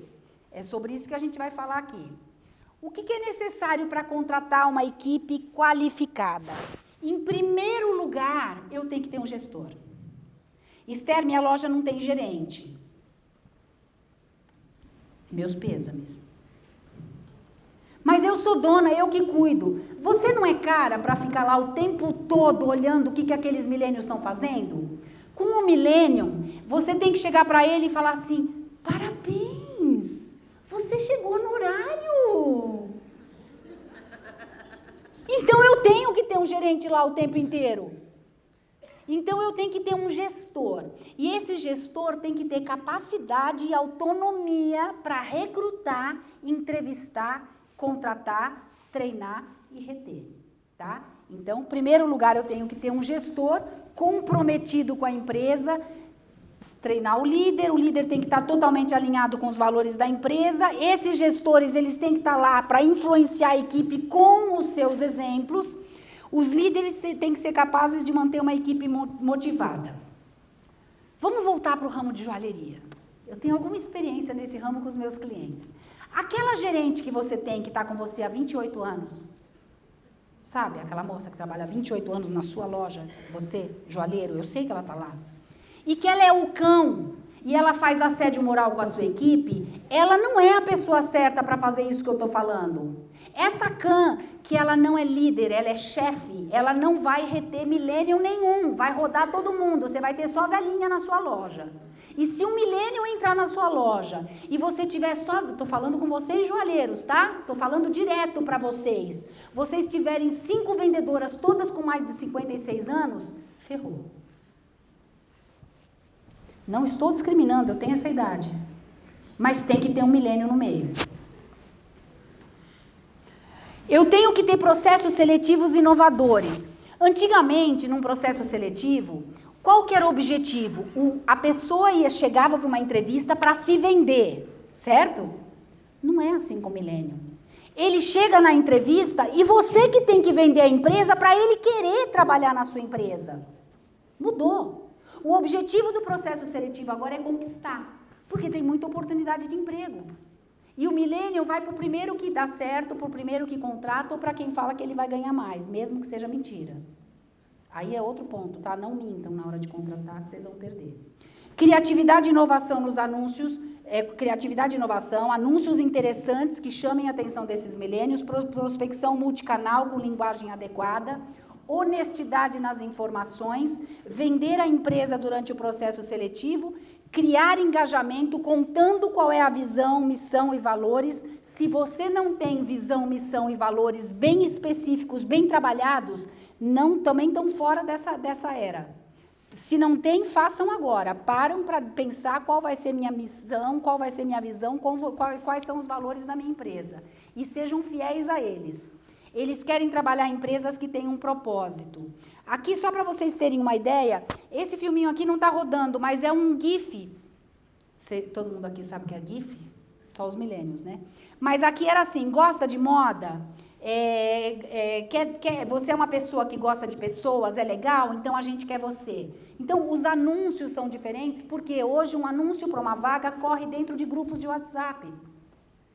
É sobre isso que a gente vai falar aqui. O que é necessário para contratar uma equipe qualificada? Em primeiro lugar, eu tenho que ter um gestor. Esther, minha loja não tem gerente. Meus pêsames. Mas eu sou dona, eu que cuido. Você não é cara para ficar lá o tempo todo olhando o que aqueles millennials estão fazendo? Com um millennial, você tem que chegar para ele e falar assim, parabéns, você chegou no horário. Então eu tenho que ter um gerente lá o tempo inteiro. Então eu tenho que ter um gestor. E esse gestor tem que ter capacidade e autonomia para recrutar, entrevistar, contratar, treinar e reter, tá? Então, em primeiro lugar, eu tenho que ter um gestor comprometido com a empresa, treinar o líder tem que estar totalmente alinhado com os valores da empresa, esses gestores, eles têm que estar lá para influenciar a equipe com os seus exemplos, os líderes têm que ser capazes de manter uma equipe motivada. Vamos voltar para o ramo de joalheria. Eu tenho alguma experiência nesse ramo com os meus clientes. Aquela gerente que você tem, que está com você há 28 anos, sabe? Aquela moça que trabalha há 28 anos na sua loja, você, joalheiro, eu sei que ela está lá. E que ela é o cão, e ela faz assédio moral com a sua equipe, ela não é a pessoa certa para fazer isso que eu estou falando. Essa cã, que ela não é líder, ela é chefe, ela não vai reter millennial nenhum, vai rodar todo mundo, você vai ter só velhinha na sua loja. E se um millennial entrar na sua loja e você tiver só... Estou falando com vocês, joalheiros, tá? Estou falando direto para vocês. Vocês tiverem 5 vendedoras, todas com mais de 56 anos, ferrou. Não estou discriminando, eu tenho essa idade. Mas tem que ter um millennial no meio. Eu tenho que ter processos seletivos inovadores. Antigamente, num processo seletivo... Qual que era o objetivo? A pessoa chegava para uma entrevista para se vender, certo? Não é assim com o millennial. Ele chega na entrevista e você que tem que vender a empresa para ele querer trabalhar na sua empresa. Mudou. O objetivo do processo seletivo agora é conquistar. Porque tem muita oportunidade de emprego. E o millennial vai para o primeiro que dá certo, para o primeiro que contrata ou para quem fala que ele vai ganhar mais, mesmo que seja mentira. Aí é outro ponto, tá? Não mintam na hora de contratar, que vocês vão perder. Criatividade e inovação nos anúncios, criatividade e inovação, anúncios interessantes que chamem a atenção desses milênios, prospecção multicanal com linguagem adequada, honestidade nas informações, vender a empresa durante o processo seletivo, criar engajamento contando qual é a visão, missão e valores. Se você não tem visão, missão e valores bem específicos, bem trabalhados, também estão fora dessa era. Se não tem, façam agora. Param para pensar qual vai ser minha missão, qual vai ser minha visão, quais são os valores da minha empresa. E sejam fiéis a eles. Eles querem trabalhar em empresas que têm um propósito. Aqui, só para vocês terem uma ideia, esse filminho aqui não está rodando, mas é um GIF. Todo mundo aqui sabe o que é GIF? Só os milênios, né? Mas aqui era assim, gosta de moda? Você é uma pessoa que gosta de pessoas, é legal? Então a gente quer você. Então os anúncios são diferentes, porque hoje um anúncio para uma vaga corre dentro de grupos de WhatsApp.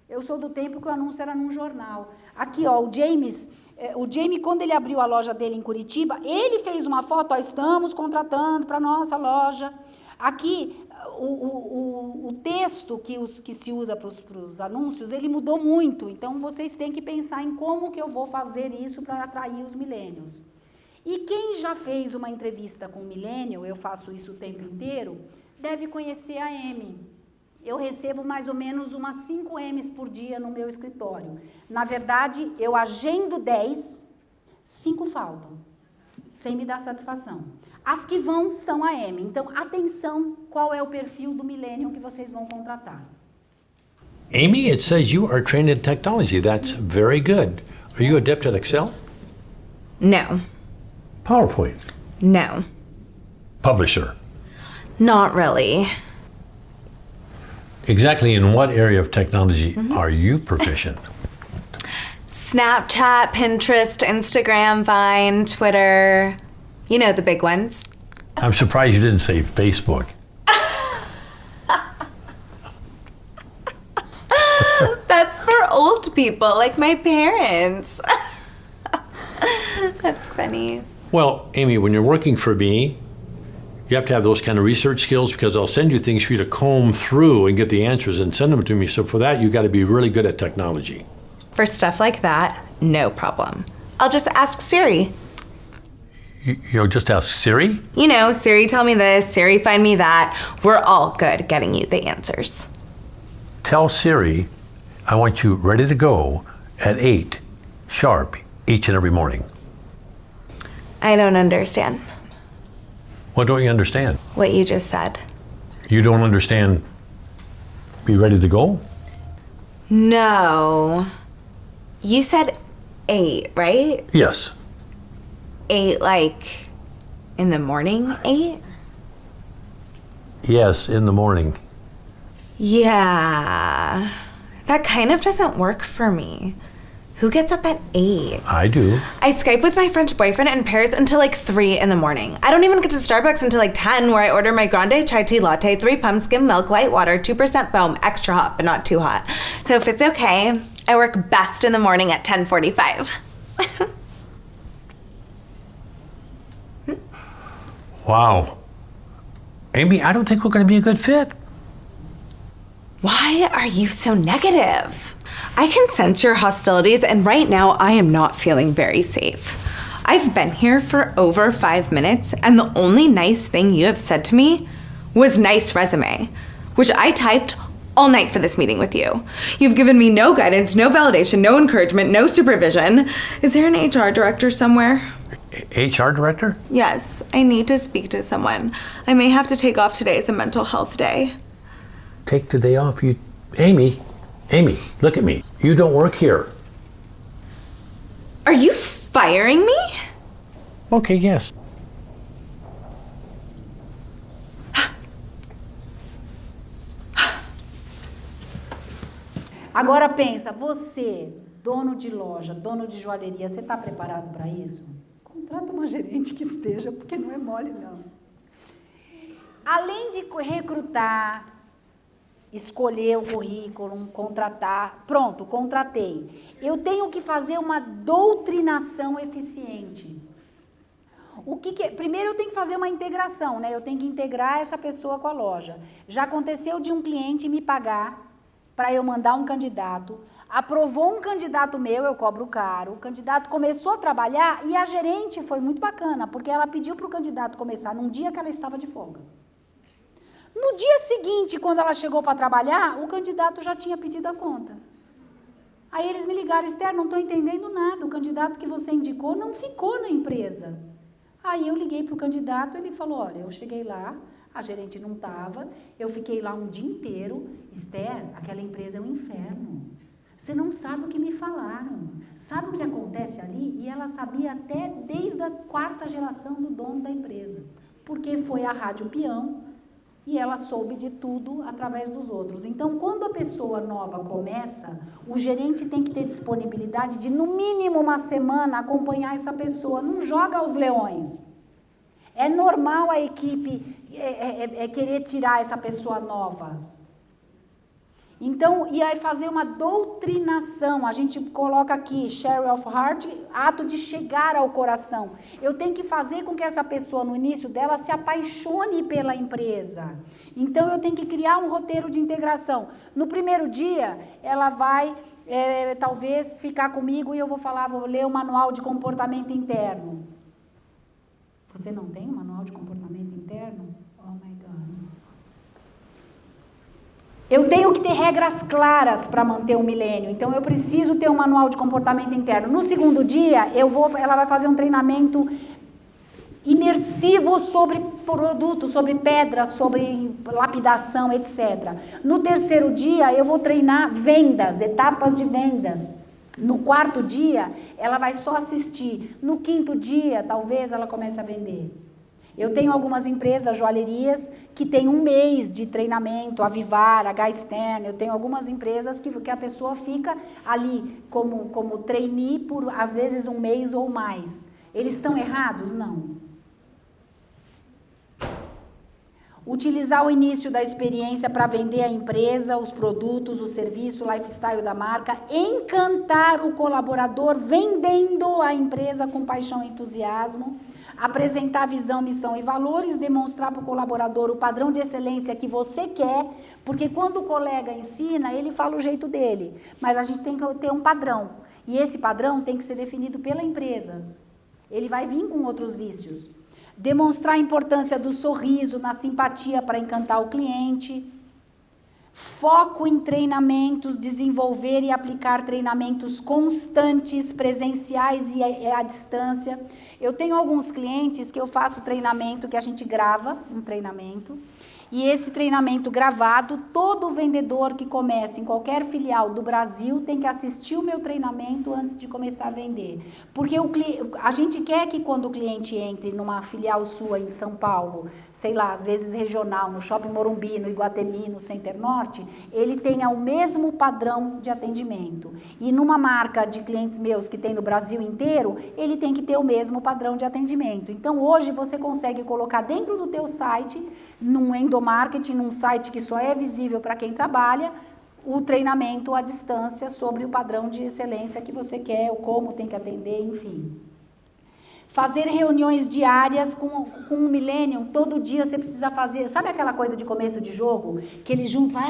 Eu sou do tempo que o anúncio era num jornal. Aqui, ó, o Jamie, quando ele abriu a loja dele em Curitiba, ele fez uma foto, ó, estamos contratando para a nossa loja. Aqui, o texto que se usa para os anúncios, ele mudou muito. Então, vocês têm que pensar em como que eu vou fazer isso para atrair os milênios. E quem já fez uma entrevista com um milênio, eu faço isso o tempo inteiro, deve conhecer a Amy. Eu recebo mais ou menos umas 5 M's por dia no meu escritório. Na verdade, eu agendo 10, 5 faltam, sem me dar satisfação. As que vão são a M. Então, atenção, qual é o perfil do millennial que vocês vão contratar. Amy, it says you are trained in technology. That's very good. Are you adept at Excel? No. PowerPoint? No. Publisher? Not really. Exactly in what area of technology are you proficient? Snapchat, Pinterest, Instagram, Vine, Twitter. You know, the big ones. I'm surprised you didn't say Facebook. That's for old people, like my parents. That's funny. Well, Amy, when you're working for me, you have to have those kind of research skills because I'll send you things for you to comb through and get the answers and send them to me. So for that, you got to be really good at technology. For stuff like that, no problem. I'll just ask Siri. You'll just ask Siri? You know, Siri tell me this, Siri find me that. We're all good at getting you the answers. Tell Siri I want you ready to go at 8 sharp each and every morning. I don't understand. What don't you understand? What you just said. You don't understand be ready to go? No. You said 8, right? Yes. 8 like in the morning 8? Yes, in the morning. Yeah. That kind of doesn't work for me. Who gets up at 8? I do. I Skype with my French boyfriend in Paris until like 3 in the morning. I don't even get to Starbucks until like 10, where I order my grande chai tea latte, 3 pumps, skim milk, light water, 2% foam, extra hot, but not too hot. So if it's okay, I work best in the morning at 10:45. Wow. Amy, I don't think we're going to be a good fit. Why are you so negative? I can sense your hostilities, and right now I am not feeling very safe. I've been here for over 5 minutes, and the only nice thing you have said to me was nice resume, which I typed all night for this meeting with you. You've given me no guidance, no validation, no encouragement, no supervision. Is there an HR director somewhere? HR director? Yes, I need to speak to someone. I may have to take off today as a mental health day. Take today off. Amy, look at me. You don't work here. Are you firing me? Okay, yes. Agora pensa, você, dono de loja, dono de joalheria, você está preparado para isso? Contrata uma gerente que esteja, porque não é mole, não. Além de recrutar, escolher o currículo, contratar. Pronto, contratei. Eu tenho que fazer uma doutrinação eficiente. Primeiro eu tenho que fazer uma integração, né? Eu tenho que integrar essa pessoa com a loja. Já aconteceu de um cliente me pagar para eu mandar um candidato, aprovou um candidato meu, eu cobro caro, o candidato começou a trabalhar e a gerente foi muito bacana, porque ela pediu para o candidato começar num dia que ela estava de folga. No dia seguinte, quando ela chegou para trabalhar, o candidato já tinha pedido a conta. Aí eles me ligaram, Esther, não estou entendendo nada, o candidato que você indicou não ficou na empresa. Aí eu liguei para o candidato, ele falou, olha, eu cheguei lá, a gerente não estava, eu fiquei lá um dia inteiro, Esther, aquela empresa é um inferno. Você não sabe o que me falaram, sabe o que acontece ali? E ela sabia até desde a 4ª geração do dono da empresa, porque foi a Rádio Peão e ela soube de tudo através dos outros. Então, quando a pessoa nova começa, o gerente tem que ter disponibilidade de, no mínimo, uma semana acompanhar essa pessoa, não joga aos leões. É normal a equipe querer tirar essa pessoa nova. Então, e aí fazer uma doutrinação, a gente coloca aqui, share of heart, ato de chegar ao coração. Eu tenho que fazer com que essa pessoa, no início dela, se apaixone pela empresa. Então, eu tenho que criar um roteiro de integração. No primeiro dia, ela vai, talvez, ficar comigo e eu vou ler o manual de comportamento interno. Você não tem um manual de comportamento interno? Oh, my God. Eu tenho que ter regras claras para manter o milênio, então eu preciso ter um manual de comportamento interno. No segundo dia, ela vai fazer um treinamento imersivo sobre produto, sobre pedra, sobre lapidação, etc. No terceiro dia, eu vou treinar vendas, etapas de vendas. No 4º dia, ela vai só assistir. No 5º dia, talvez ela comece a vender. Eu tenho algumas empresas, joalherias, que têm 1 mês de treinamento, a Vivar, a H-Stern. Eu tenho algumas empresas que a pessoa fica ali como trainee por, às vezes, 1 mês ou mais. Eles estão errados? Não. Utilizar o início da experiência para vender a empresa, os produtos, o serviço, o lifestyle da marca. Encantar o colaborador vendendo a empresa com paixão e entusiasmo. Apresentar visão, missão e valores, demonstrar para o colaborador o padrão de excelência que você quer, porque quando o colega ensina, ele fala o jeito dele, mas a gente tem que ter um padrão, e esse padrão tem que ser definido pela empresa. Ele vai vir com outros vícios. Demonstrar a importância do sorriso, na simpatia para encantar o cliente. Foco em treinamentos, desenvolver e aplicar treinamentos constantes, presenciais e à distância. Eu tenho alguns clientes que eu faço treinamento, que a gente grava um treinamento, e esse treinamento gravado, todo vendedor que começa em qualquer filial do Brasil tem que assistir o meu treinamento antes de começar a vender. Porque a gente quer que quando o cliente entre numa filial sua em São Paulo, sei lá, às vezes regional, no Shopping Morumbi, no Iguatemi, no Center Norte, ele tenha o mesmo padrão de atendimento. E numa marca de clientes meus que tem no Brasil inteiro, ele tem que ter o mesmo padrão de atendimento. Então, hoje você consegue colocar dentro do teu site, num endomarketing, num site que só é visível para quem trabalha, o treinamento à distância sobre o padrão de excelência que você quer, o como tem que atender, enfim. Fazer reuniões diárias com o Millennium, todo dia você precisa fazer, sabe aquela coisa de começo de jogo, que eles juntam,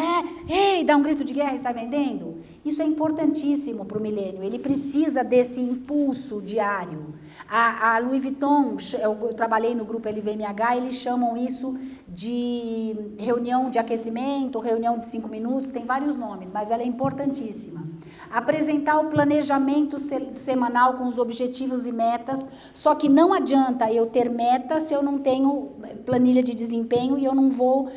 ei, dá um grito de guerra e sai vendendo? Isso é importantíssimo para o Millennium, ele precisa desse impulso diário. A Louis Vuitton, eu trabalhei no grupo LVMH, eles chamam isso de reunião de aquecimento, reunião de 5 minutos, tem vários nomes, mas ela é importantíssima. Apresentar o planejamento semanal com os objetivos e metas, só que não adianta eu ter meta se eu não tenho planilha de desempenho e eu não vou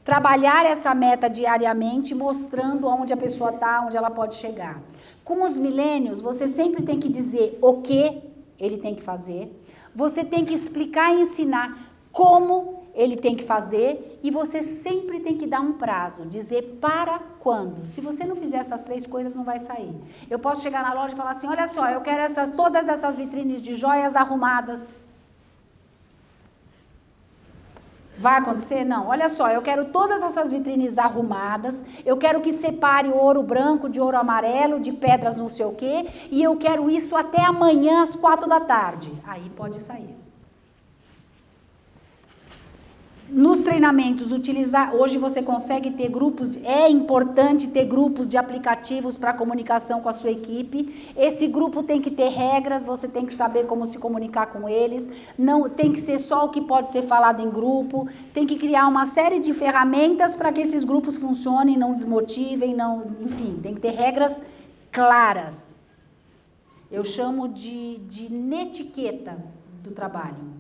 trabalhar essa meta diariamente, mostrando onde a pessoa está, onde ela pode chegar. Com os milênios, você sempre tem que dizer o que ele tem que fazer, você tem que explicar e ensinar como ele tem que fazer, e você sempre tem que dar um prazo, dizer para quando. Se você não fizer essas 3 coisas, não vai sair. Eu posso chegar na loja e falar assim, olha só, eu quero todas essas vitrines de joias arrumadas. Vai acontecer? Não. Olha só, eu quero todas essas vitrines arrumadas, eu quero que separe o ouro branco de ouro amarelo, de pedras não sei o quê, e eu quero isso até amanhã às 4 da tarde. Aí pode sair. Nos treinamentos, hoje você consegue ter grupos, é importante ter grupos de aplicativos para comunicação com a sua equipe. Esse grupo tem que ter regras, você tem que saber como se comunicar com eles, não tem que ser só o que pode ser falado em grupo, tem que criar uma série de ferramentas para que esses grupos funcionem, não desmotivem, enfim, tem que ter regras claras. Eu chamo de netiqueta do trabalho.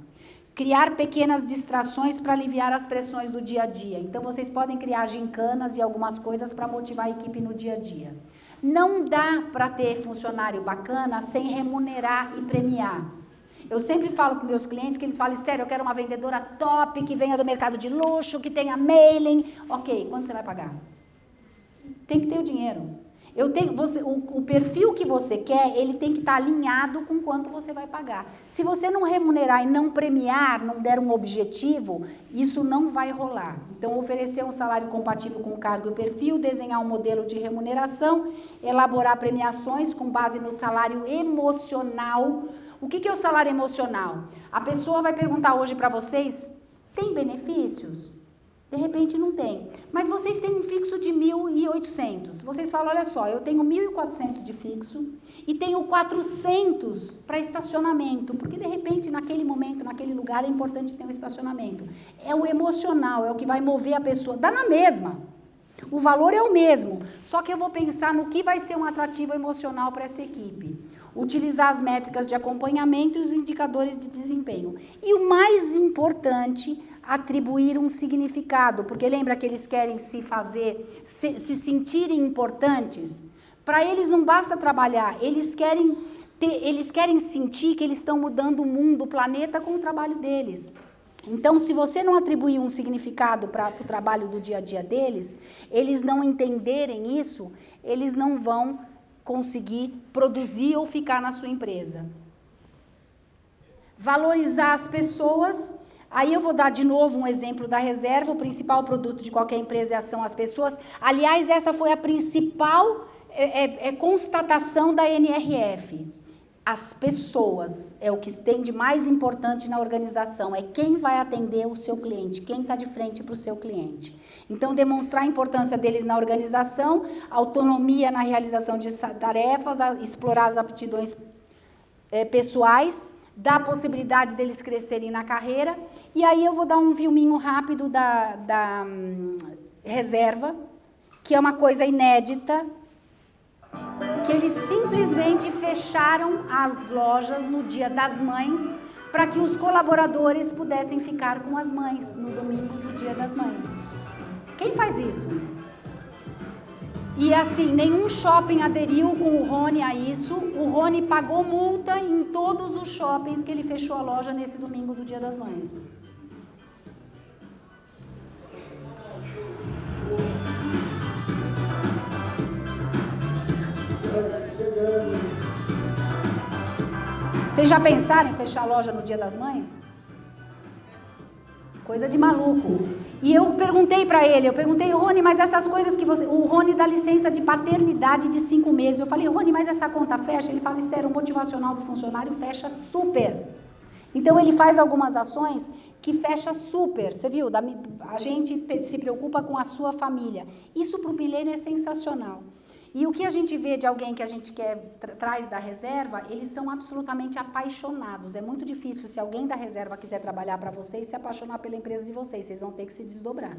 Criar pequenas distrações para aliviar as pressões do dia a dia. Então, vocês podem criar gincanas e algumas coisas para motivar a equipe no dia a dia. Não dá para ter funcionário bacana sem remunerar e premiar. Eu sempre falo com meus clientes que eles falam, Esther, eu quero uma vendedora top, que venha do mercado de luxo, que tenha mailing. Ok, quanto você vai pagar? Tem que ter o dinheiro. O perfil que você quer, ele tem que estar alinhado com quanto você vai pagar. Se você não remunerar e não premiar, não der um objetivo, isso não vai rolar. Então, oferecer um salário compatível com o cargo e o perfil, desenhar um modelo de remuneração, elaborar premiações com base no salário emocional. O que é o salário emocional? A pessoa vai perguntar hoje para vocês, tem benefícios? De repente não tem. Mas vocês têm um fixo de 1.800. Vocês falam, olha só, eu tenho 1.400 de fixo e tenho 400 para estacionamento. Porque de repente, naquele momento, naquele lugar, é importante ter um estacionamento. É o emocional, é o que vai mover a pessoa. Dá na mesma. O valor é o mesmo. Só que eu vou pensar no que vai ser um atrativo emocional para essa equipe. Utilizar as métricas de acompanhamento e os indicadores de desempenho. E o mais importante, atribuir um significado, porque lembra que eles querem se sentirem importantes? Para eles não basta trabalhar, eles querem sentir que eles estão mudando o mundo, o planeta com o trabalho deles. Então, se você não atribuir um significado para o trabalho do dia a dia deles, eles não entenderem isso, eles não vão conseguir produzir ou ficar na sua empresa. Valorizar as pessoas. Aí eu vou dar de novo um exemplo da reserva. O principal produto de qualquer empresa são as pessoas. Aliás, essa foi a principal constatação da NRF. As pessoas é o que tem de mais importante na organização. É quem vai atender o seu cliente, quem está de frente para o seu cliente. Então, demonstrar a importância deles na organização, autonomia na realização de tarefas, explorar as aptidões pessoais, dá a possibilidade deles crescerem na carreira. E aí eu vou dar um filminho rápido da reserva, que é uma coisa inédita, que eles simplesmente fecharam as lojas no Dia das Mães para que os colaboradores pudessem ficar com as mães no domingo do Dia das Mães. Quem faz isso? E assim, nenhum shopping aderiu com o Rony a isso. O Rony pagou multa em todos os shoppings que ele fechou a loja nesse domingo do Dia das Mães. Vocês já pensaram em fechar a loja no Dia das Mães? Coisa de maluco. E eu perguntei para ele, Rony, mas essas coisas que você... O Rony dá licença de paternidade de 5 meses. Eu falei, Rony, mas essa conta fecha? Ele fala, Esther, o motivacional do funcionário fecha super. Então, ele faz algumas ações que fecha super. Você viu? A gente se preocupa com a sua família. Isso para o milênio é sensacional. E o que a gente vê de alguém que a gente traz da reserva, eles são absolutamente apaixonados. É muito difícil, se alguém da reserva quiser trabalhar para vocês, se apaixonar pela empresa de vocês. Vocês vão ter que se desdobrar.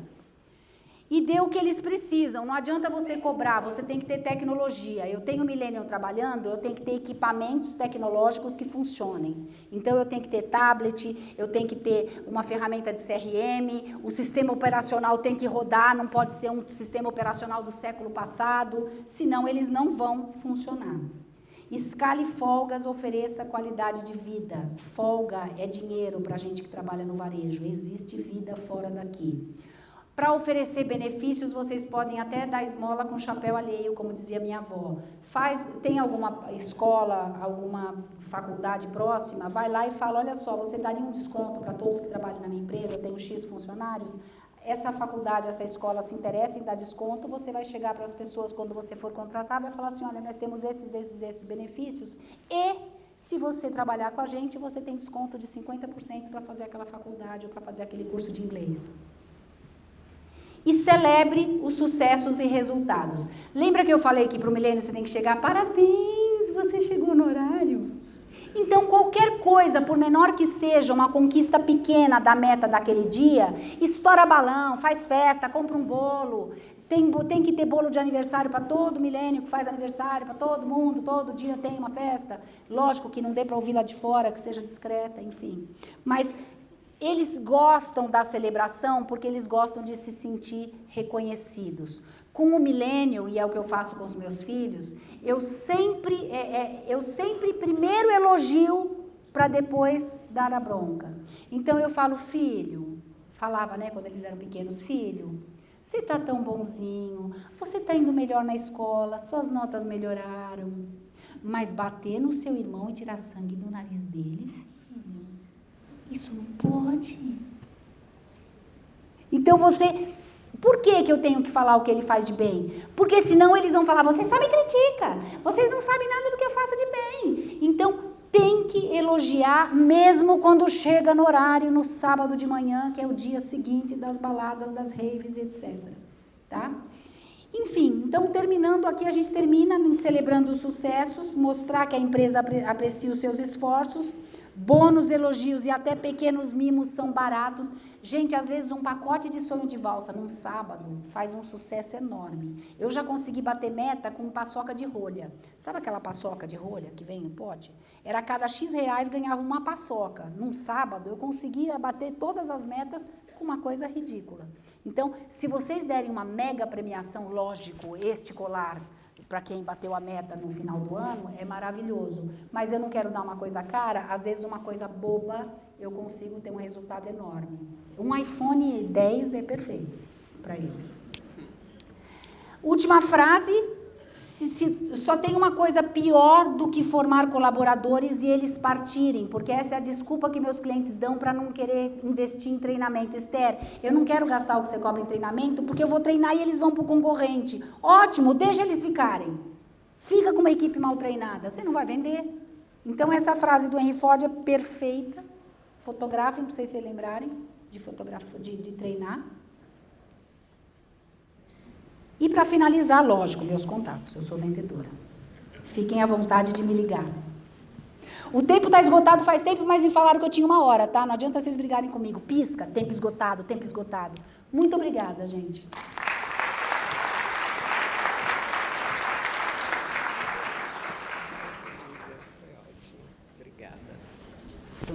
E dê o que eles precisam. Não adianta você cobrar, você tem que ter tecnologia. Eu tenho Millennium trabalhando, eu tenho que ter equipamentos tecnológicos que funcionem. Então, eu tenho que ter tablet, eu tenho que ter uma ferramenta de CRM, o sistema operacional tem que rodar, não pode ser um sistema operacional do século passado, senão eles não vão funcionar. Escale folgas, ofereça qualidade de vida. Folga é dinheiro para a gente que trabalha no varejo. Existe vida fora daqui. Para oferecer benefícios, vocês podem até dar esmola com chapéu alheio, como dizia minha avó. Tem alguma escola, alguma faculdade próxima, vai lá e fala, olha só, você daria um desconto para todos que trabalham na minha empresa, eu tenho X funcionários, essa faculdade, essa escola se interessa em dar desconto, você vai chegar para as pessoas, quando você for contratar, vai falar assim, olha, nós temos esses benefícios, e se você trabalhar com a gente, você tem desconto de 50% para fazer aquela faculdade ou para fazer aquele curso de inglês. E celebre os sucessos e resultados. Lembra que eu falei que para o milênio você tem que chegar, parabéns, você chegou no horário. Então, qualquer coisa, por menor que seja, uma conquista pequena da meta daquele dia, estoura balão, faz festa, compra um bolo. Tem que ter bolo de aniversário para todo milênio que faz aniversário, para todo mundo, todo dia tem uma festa. Lógico que não dê para ouvir lá de fora, que seja discreta, enfim. Mas eles gostam da celebração porque eles gostam de se sentir reconhecidos. Com o milênio, e é o que eu faço com os meus filhos, eu sempre primeiro elogio para depois dar a bronca. Então eu falo, filho, falava, né, quando eles eram pequenos, filho, você está tão bonzinho, você está indo melhor na escola, suas notas melhoraram, mas bater no seu irmão e tirar sangue do nariz dele, isso não pode. Então por que eu tenho que falar o que ele faz de bem? Porque senão eles vão falar, você só me critica, vocês não sabem nada do que eu faço de bem. Então tem que elogiar mesmo quando chega no horário, no sábado de manhã, que é o dia seguinte das baladas, das raves, etc. Tá? Enfim, então terminando aqui, a gente termina em celebrando os sucessos, mostrar que a empresa aprecia os seus esforços. Bônus, elogios e até pequenos mimos são baratos. Gente, às vezes um pacote de sonho de valsa num sábado faz um sucesso enorme. Eu já consegui bater meta com paçoca de rolha. Sabe aquela paçoca de rolha que vem no pote? Era a cada X reais ganhava uma paçoca. Num sábado eu conseguia bater todas as metas com uma coisa ridícula. Então, se vocês derem uma mega premiação, lógico, este colar, para quem bateu a meta no final do ano, é maravilhoso. Mas eu não quero dar uma coisa cara, às vezes uma coisa boba, eu consigo ter um resultado enorme. Um iPhone 10 é perfeito para eles. Última frase, só tem uma coisa pior do que formar colaboradores e eles partirem, porque essa é a desculpa que meus clientes dão para não querer investir em treinamento. Esther, eu não quero gastar o que você cobra em treinamento, porque eu vou treinar e eles vão para o concorrente. Ótimo, deixa eles ficarem. Fica com uma equipe mal treinada, você não vai vender. Então, essa frase do Henry Ford é perfeita. Fotografem, para vocês se lembrarem de treinar. E para finalizar, lógico, meus contatos, eu sou vendedora. Fiquem à vontade de me ligar. O tempo está esgotado faz tempo, mas me falaram que eu tinha 1 hora, tá? Não adianta vocês brigarem comigo. Pisca, tempo esgotado, tempo esgotado. Muito obrigada, gente.